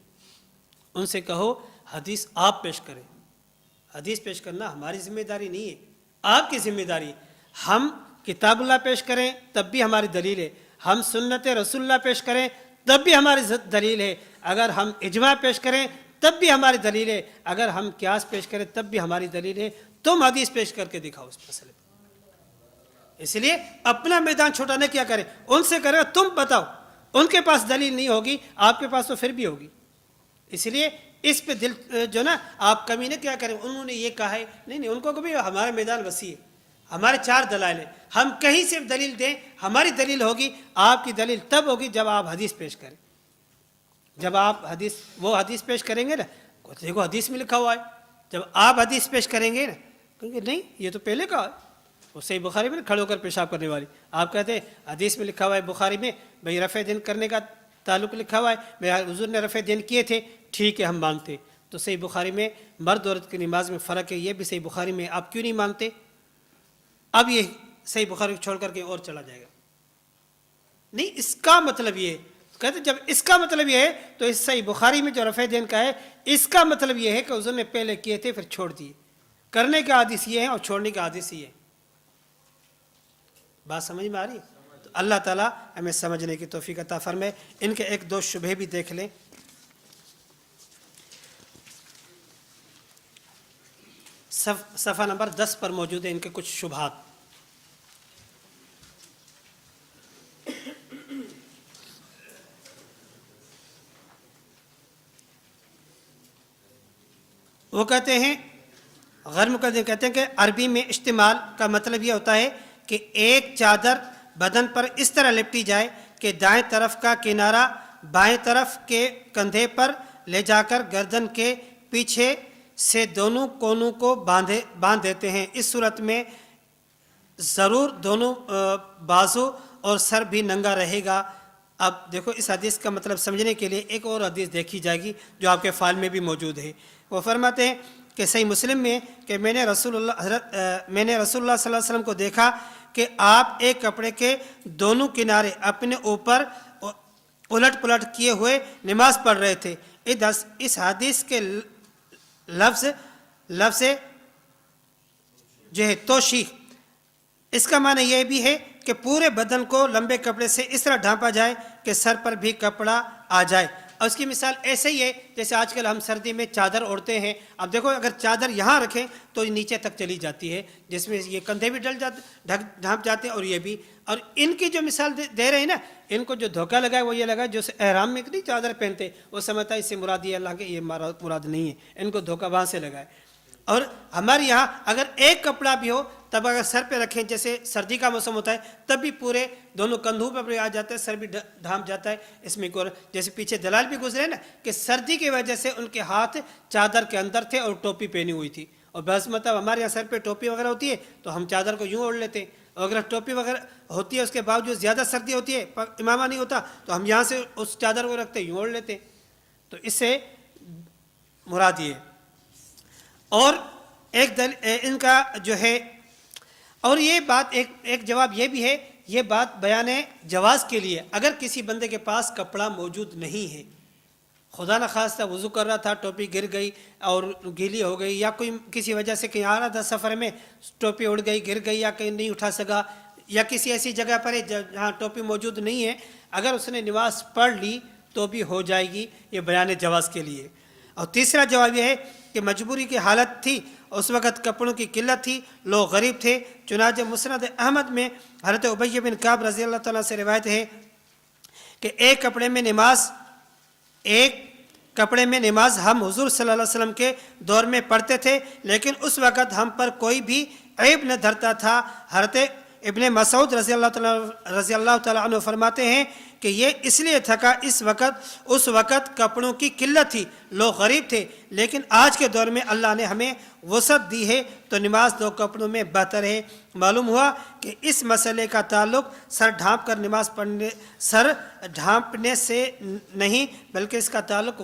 ان سے کہو حدیث آپ پیش کریں. حدیث پیش کرنا ہماری ذمہ داری نہیں ہے، آپ کی ذمہ داری. ہم کتاب اللہ پیش کریں تب بھی ہماری دلیل ہے، ہم سنت رسول اللہ پیش کریں تب بھی ہماری دلیل ہے، اگر ہم اجماع پیش کریں تب بھی ہماری دلیل ہے، اگر ہم قیاس پیش کریں تب بھی ہماری دلیل ہے. تم حدیث پیش کر کے دکھاؤ اس مسئلے پہ. اس لیے اپنا میدان چھوٹا نہ کیا کریں، ان سے کرے تم بتاؤ. ان کے پاس دلیل نہیں ہوگی، آپ کے پاس تو پھر بھی ہوگی. اس لیے اس پہ دل جو نا آپ کمی نہ کیا کریں. انہوں نے یہ کہا ہے، نہیں، ان کو کبھی ہمارا میدان وسیع ہے، ہمارے 4 دلائل ہیں، ہم کہیں سے دلیل دیں، ہماری دلیل ہوگی. آپ کی دلیل تب ہوگی جب آپ حدیث پیش کریں. جب آپ وہ حدیث پیش کریں گے نا، دیکھو حدیث میں لکھا ہوا ہے. جب آپ حدیث پیش کریں گے نا، کیونکہ نہیں یہ تو پہلے کہا ہے، وہ صحیح بخاری میں کھڑے ہو کر پیشاب کرنے والی. آپ کہتے ہیں حدیث میں لکھا ہوا ہے، بخاری میں بھئی رفع دین کرنے کا تعلق لکھا ہوا ہے، بھئی حضور نے رفع دین کیے تھے، ٹھیک ہے ہم مانتے. تو صحیح بخاری میں مرد عورت کی نماز میں فرق ہے، یہ بھی صحیح بخاری میں آپ کیوں نہیں مانتے؟ اب یہ صحیح بخاری چھوڑ کر کے اور چلا جائے گا. نہیں، اس کا مطلب یہ ہے، کہتے جب اس کا مطلب یہ ہے تو اس صحیح بخاری میں جو رفع دین کا ہے، اس کا مطلب یہ ہے کہ حضور نے پہلے کیے تھے پھر چھوڑ دیے. کرنے کا حدیث یہ ہے اور چھوڑنے کا حدیث یہ ہے. بات سمجھ میں آ رہی ہے؟ تو اللہ تعالیٰ ہمیں سمجھنے کی توفیق عطا فرمائے. ان کے 1-2 شبہے بھی دیکھ لیں. صفحہ نمبر 10 پر موجود ہے ان کے کچھ شبہات. وہ کہتے ہیں، غیر مقدم کہتے ہیں کہ عربی میں اشتمال کا مطلب یہ ہوتا ہے کہ ایک چادر بدن پر اس طرح لپٹی جائے کہ دائیں طرف کا کنارہ بائیں طرف کے کندھے پر لے جا کر گردن کے پیچھے سے دونوں کونوں کو باندھ دیتے ہیں. اس صورت میں ضرور دونوں بازو اور سر بھی ننگا رہے گا. اب دیکھو اس حدیث کا مطلب سمجھنے کے لیے ایک اور حدیث دیکھی جائے گی جو آپ کے فائل میں بھی موجود ہے. وہ فرماتے ہیں کہ صحیح مسلم میں کہ میں نے رسول اللہ صلی اللہ علیہ وسلم کو دیکھا کہ آپ ایک کپڑے کے دونوں کنارے اپنے اوپر الٹ پلٹ کیے ہوئے نماز پڑھ رہے تھے. اس حدیث کے لفظ جو ہے توشیح، اس کا معنی یہ بھی ہے کہ پورے بدن کو لمبے کپڑے سے اس طرح ڈھانپا جائے کہ سر پر بھی کپڑا آ جائے. اور اس کی مثال ایسے ہی ہے جیسے آج کل ہم سردی میں چادر اوڑھتے ہیں. اب دیکھو اگر چادر یہاں رکھیں تو یہ نیچے تک چلی جاتی ہے، جس میں یہ کندھے بھی ڈھانپ جاتے ہیں اور یہ بھی. اور ان کی جو مثال دے رہے ہیں نا، ان کو جو دھوکہ لگا ہے وہ یہ لگا جو احرام میں نہیں چادر پہنتے، وہ سمجھتا ہے اس سے مراد یہ اللہ کے، یہ مراد نہیں ہے، ان کو دھوکہ وہاں سے لگا ہے. اور ہمارے یہاں اگر ایک کپڑا بھی ہو تب اگر سر پہ رکھیں، جیسے سردی کا موسم ہوتا ہے تب بھی پورے دونوں کندھوں پہ آ جاتا ہے، سر بھی ڈھانپ جاتا ہے. اس میں جیسے پیچھے دلال بھی گزرے نا کہ سردی کی وجہ سے ان کے ہاتھ چادر کے اندر تھے اور ٹوپی پہنی ہوئی تھی. اور بس مطلب ہمارے یہاں سر پہ ٹوپی وغیرہ ہوتی ہے تو ہم چادر کو یوں اوڑھ لیتے ہیں، اور اگر ٹوپی وغیرہ ہوتی ہے اس کے باوجود زیادہ سردی ہوتی ہے، امامہ نہیں ہوتا، تو ہم یہاں سے اس چادر کو رکھتے یوں اوڑھ لیتے. تو اس سے مراد یہ. اور ایک ان کا جو ہے، اور یہ بات ایک جواب یہ بھی ہے، یہ بات بیان جواز کے لیے. اگر کسی بندے کے پاس کپڑا موجود نہیں ہے، خدا نخواستہ وضو کر رہا تھا، ٹوپی گر گئی اور گیلی ہو گئی، یا کوئی کسی وجہ سے کہیں آ رہا تھا سفر میں، ٹوپی اڑ گئی، گر گئی، یا کہیں نہیں اٹھا سکا، یا کسی ایسی جگہ پر ہے جہاں ٹوپی موجود نہیں ہے، اگر اس نے نماز پڑھ لی تو بھی ہو جائے گی. یہ بیان جواز کے لیے. اور تیسرا جواب یہ ہے کہ مجبوری کی حالت تھی، اس وقت کپڑوں کی قلت تھی، لوگ غریب تھے. چنانچہ مسند احمد میں حضرت ابی بن کعب رضی اللہ تعالیٰ سے روایت ہے کہ ایک کپڑے میں نماز ہم حضور صلی اللہ علیہ وسلم کے دور میں پڑھتے تھے، لیکن اس وقت ہم پر کوئی بھی عیب نہ دھرتا تھا. حضرت ابن مسعود رضی اللہ تعالیٰ عنہ فرماتے ہیں کہ یہ اس لیے تھا کہ اس وقت کپڑوں کی قلت تھی، لوگ غریب تھے، لیکن آج کے دور میں اللہ نے ہمیں وسعت دی ہے تو نماز دو کپڑوں میں بہتر ہے. معلوم ہوا کہ اس مسئلے کا تعلق سر ڈھانپنے سے نہیں، بلکہ اس کا تعلق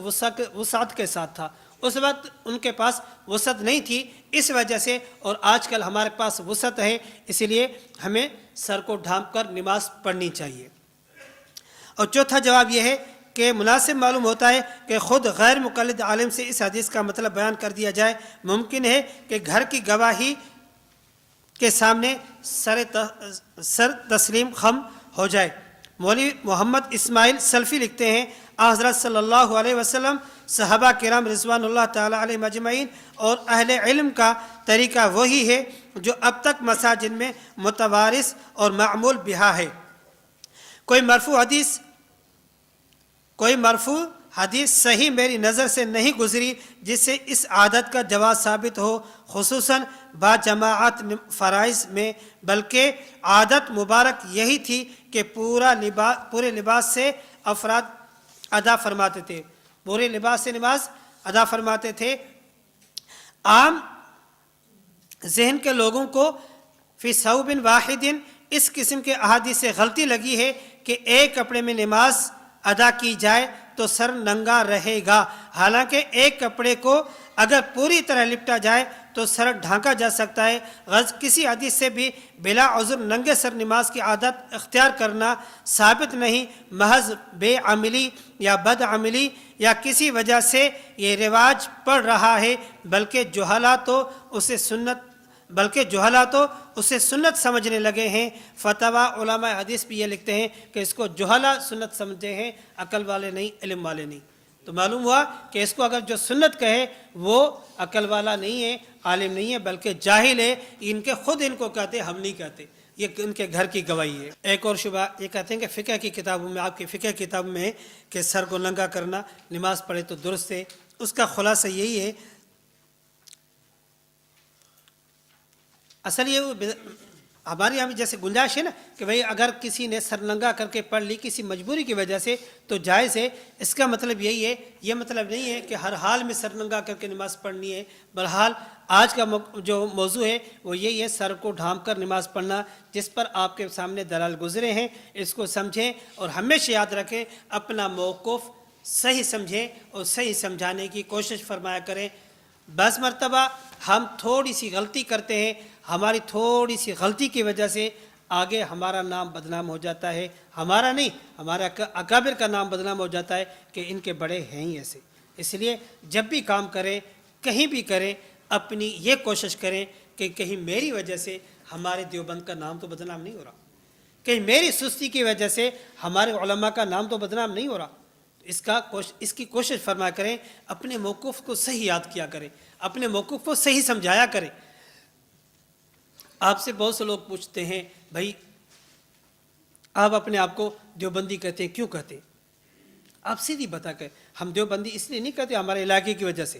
وسعت کے ساتھ تھا. اس وقت ان کے پاس وسعت نہیں تھی اس وجہ سے، اور آج کل ہمارے پاس وسعت ہے، اسی لیے ہمیں سر کو ڈھانپ کر نماز پڑھنی چاہیے. اور چوتھا جواب یہ ہے کہ مناسب معلوم ہوتا ہے کہ خود غیر مقلد عالم سے اس حدیث کا مطلب بیان کر دیا جائے. ممکن ہے کہ گھر کی گواہی کے سامنے سر تسلیم خم ہو جائے. مولوی محمد اسماعیل سلفی لکھتے ہیں حضرت صلی اللہ علیہ وسلم، صحابہ کرام رضوان اللہ تعالیٰ علیہ مجمعین اور اہل علم کا طریقہ وہی ہے جو اب تک مساجد میں متوارث اور معمول بہا ہے. کوئی مرفوع حدیث صحیح میری نظر سے نہیں گزری جس سے اس عادت کا جواز ثابت ہو، خصوصاً با جماعت فرائض میں، بلکہ عادت مبارک یہی تھی کہ پورے لباس سے افراد ادا فرماتے تھے، پورے لباس سے نماز ادا فرماتے تھے. عام ذہن کے لوگوں کو فی ثوب واحد اس قسم کے احادیث سے غلطی لگی ہے کہ ایک کپڑے میں نماز ادا کی جائے تو سر ننگا رہے گا، حالانکہ ایک کپڑے کو اگر پوری طرح لپٹا جائے تو سر ڈھانکا جا سکتا ہے. غرض کسی حدیث سے بھی بلا عذر ننگے سر نماز کی عادت اختیار کرنا ثابت نہیں. محض بے عملی یا بد عملی یا کسی وجہ سے یہ رواج پڑ رہا ہے، بلکہ جہلا تو اسے سنت سمجھنے لگے ہیں. فتویٰ علماء حدیث بھی یہ لکھتے ہیں کہ اس کو جہلا سنت سمجھتے ہیں، عقل والے نہیں، علم والے نہیں. تو معلوم ہوا کہ اس کو اگر جو سنت کہے وہ عقل والا نہیں ہے، عالم نہیں ہے، بلکہ جاہل ہے. خود ان کو کہتے، ہم نہیں کہتے، یہ ان کے گھر کی گواہی ہے. ایک اور شبہ یہ کہتے ہیں کہ فقہ کی کتابوں میں، آپ کی فقہ کتاب میں کہ سر کو ننگا کرنا نماز پڑھے تو درست ہے. اس کا خلاصہ یہی ہے، اصل یہ ہمارے یہاں بھی جیسے گنجائش ہے نا کہ بھئی اگر کسی نے سر ننگا کر کے پڑھ لی کسی مجبوری کی وجہ سے تو جائز ہے. اس کا مطلب یہی ہے، یہ مطلب نہیں ہے کہ ہر حال میں سر ننگا کر کے نماز پڑھنی ہے. بہرحال آج کا جو موضوع ہے وہ یہی ہے، سر کو ڈھانپ کر نماز پڑھنا، جس پر آپ کے سامنے دلائل گزرے ہیں. اس کو سمجھیں اور ہمیشہ یاد رکھیں، اپنا موقف صحیح سمجھیں اور صحیح سمجھانے کی کوشش فرمایا کریں. بعض مرتبہ ہم تھوڑی سی غلطی کرتے ہیں، ہماری تھوڑی سی غلطی کی وجہ سے آگے ہمارا نام بدنام ہو جاتا ہے، ہمارا نہیں، ہمارا اکابر کا نام بدنام ہو جاتا ہے کہ ان کے بڑے ہیں ہی ایسے. اس لیے جب بھی کام کریں، کہیں بھی کریں، اپنی یہ کوشش کریں کہ کہیں میری وجہ سے ہمارے دیوبند کا نام تو بدنام نہیں ہو رہا، کہیں میری سستی کی وجہ سے ہمارے علماء کا نام تو بدنام نہیں ہو رہا. اس کی کوشش فرمایا کریں، اپنے موقف کو صحیح یاد کیا کریں، اپنے موقف کو صحیح سمجھایا کریں۔ آپ سے بہت سے لوگ پوچھتے ہیں بھائی آپ اپنے آپ کو دیوبندی کہتے ہیں، کیوں کہتے ہیں؟ آپ سیدھی بتا کر، ہم دیوبندی اس لیے نہیں کہتے ہمارے علاقے کی وجہ سے،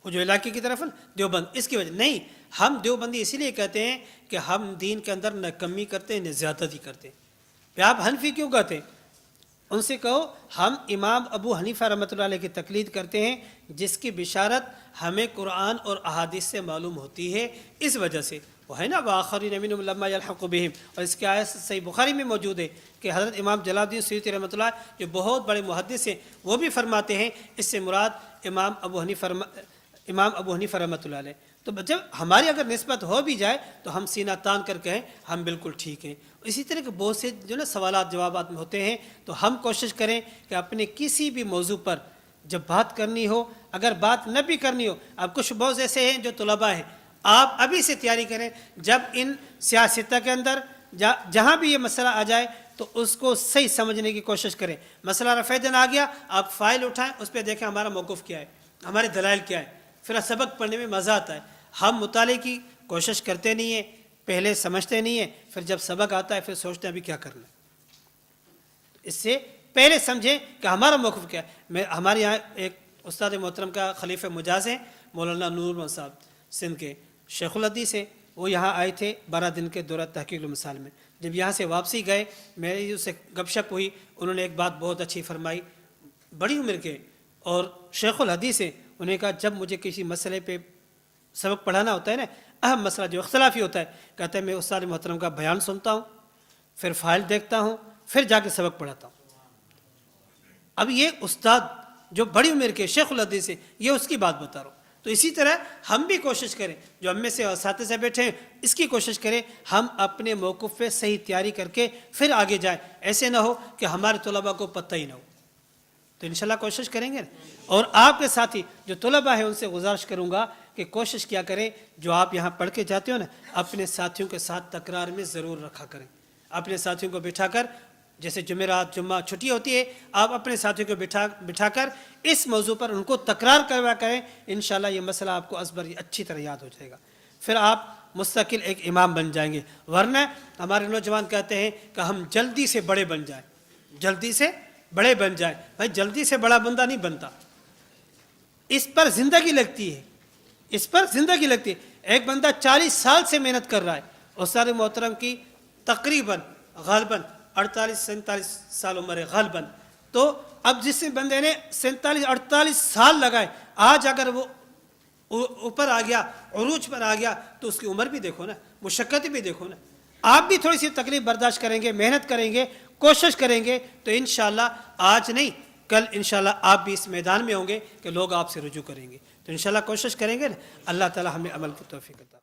وہ جو علاقے کی طرف ہے دیوبند اس کی وجہ نہیں، ہم دیوبندی اسی لیے کہتے ہیں کہ ہم دین کے اندر نہ کمی کرتے ہیں نہ زیادتی کرتے ہیں۔ پھر آپ حنفی کیوں کہتے ہیں؟ ان سے کہو ہم امام ابو حنیفہ رحمۃ اللہ علیہ کی تقلید کرتے ہیں، جس کی بشارت ہمیں قرآن اور احادیث سے معلوم ہوتی ہے، اس وجہ سے وہ ہے نا وآخرین منہم لما یلحق بہم، اور اس کی آیت صحیح بخاری میں موجود ہے کہ حضرت امام جلال الدین سیوطی رحمۃ اللہ جو بہت بڑے محدث ہیں وہ بھی فرماتے ہیں اس سے مراد امام ابو حنیفہ رحمۃ اللہ علیہ۔ تو جب ہماری اگر نسبت ہو بھی جائے تو ہم سینہ تان کر کہیں ہم بالکل ٹھیک ہیں۔ اسی طرح کے بہت سے جو نا سوالات جوابات میں ہوتے ہیں، تو ہم کوشش کریں کہ اپنے کسی بھی موضوع پر جب بات کرنی ہو، اگر بات نہ بھی کرنی ہو، اب کچھ بہت ایسے ہیں جو طلباء ہیں، آپ ابھی سے تیاری کریں، جب ان سیاستہ کے اندر جہاں بھی یہ مسئلہ آ جائے تو اس کو صحیح سمجھنے کی کوشش کریں۔ مسئلہ رفع دین آ گیا، آپ فائل اٹھائیں، اس پہ دیکھیں ہمارا موقف کیا ہے، ہمارے دلائل کیا ہے، پھر سبق پڑھنے میں مزہ آتا ہے۔ ہم مطالعے کی کوشش کرتے نہیں ہیں، پہلے سمجھتے نہیں ہیں، پھر جب سبق آتا ہے پھر سوچتے ہیں ابھی کیا کرنا ہے۔ اس سے پہلے سمجھیں کہ ہمارا موقف کیا ہے۔ ہمارے یہاں ایک استاد محترم کا خلیفہ مجاز ہیں، مولانا نور محمد صاحب سندھ کے شیخ الحدیث سے، وہ یہاں آئے تھے 12 دن کے دورہ تحقیق المسائل میں۔ جب یہاں سے واپسی گئے، میری اس سے گپ شپ ہوئی، انہوں نے ایک بات بہت اچھی فرمائی، بڑی عمر کے اور شیخ الحدیث ہیں، انہوں نے کہا جب مجھے کسی مسئلے پہ سبق پڑھانا ہوتا ہے نا، اہم مسئلہ جو اختلافی ہوتا ہے، کہتے ہیں میں استاد محترم کا بیان سنتا ہوں، پھر فائل دیکھتا ہوں، پھر جا کے سبق پڑھاتا ہوں۔ اب یہ استاد جو بڑی عمر کے شیخ الحدیث ہیں، یہ اس کی بات بتا رہا ہوں۔ تو اسی طرح ہم بھی کوشش کریں، جو ہم میں سے اساتذہ بیٹھے ہیں اس کی کوشش کریں ہم اپنے موقف پہ صحیح تیاری کر کے پھر آگے جائیں، ایسے نہ ہو کہ ہمارے طلباء کو پتہ ہی نہ ہو۔ تو انشاءاللہ کوشش کریں گے، اور آپ کے ساتھی جو طلباء ہیں ان سے گزارش کروں گا کہ کوشش کیا کریں جو آپ یہاں پڑھ کے جاتے ہو نا، اپنے ساتھیوں کے ساتھ تکرار میں ضرور رکھا کریں۔ اپنے ساتھیوں کو بٹھا کر، جیسے جمعرات جمعہ چھٹی ہوتی ہے، آپ اپنے ساتھیوں کو بٹھا کر اس موضوع پر ان کو تکرار کروا کریں، انشاءاللہ یہ مسئلہ آپ کو ازبر اچھی طرح یاد ہو جائے گا، پھر آپ مستقل ایک امام بن جائیں گے۔ ورنہ ہمارے نوجوان کہتے ہیں کہ ہم جلدی سے بڑے بن جائیں، جلدی سے بڑے بن جائیں۔ بھائی جلدی سے بڑا بندہ نہیں بنتا، اس پر زندگی لگتی ہے، اس پر زندگی لگتی ہے۔ ایک بندہ 40 سال سے محنت کر رہا ہے، استاد محترم کی تقریباً غالباً 48-47 سال عمر ہے غالباً، تو اب جس بندے نے 47-48 سال لگائے، آج اگر وہ اوپر آ گیا، عروج پر آ گیا، تو اس کی عمر بھی دیکھو نا، مشقت بھی دیکھو نا۔ آپ بھی تھوڑی سی تکلیف برداشت کریں گے، محنت کریں گے، کوشش کریں گے، تو انشاءاللہ آج نہیں کل انشاءاللہ آپ بھی اس میدان میں ہوں گے کہ لوگ آپ سے رجوع کریں گے۔ تو انشاءاللہ کوشش کریں گے نا، اللہ تعالی ہمیں عمل کی توفیق عطا۔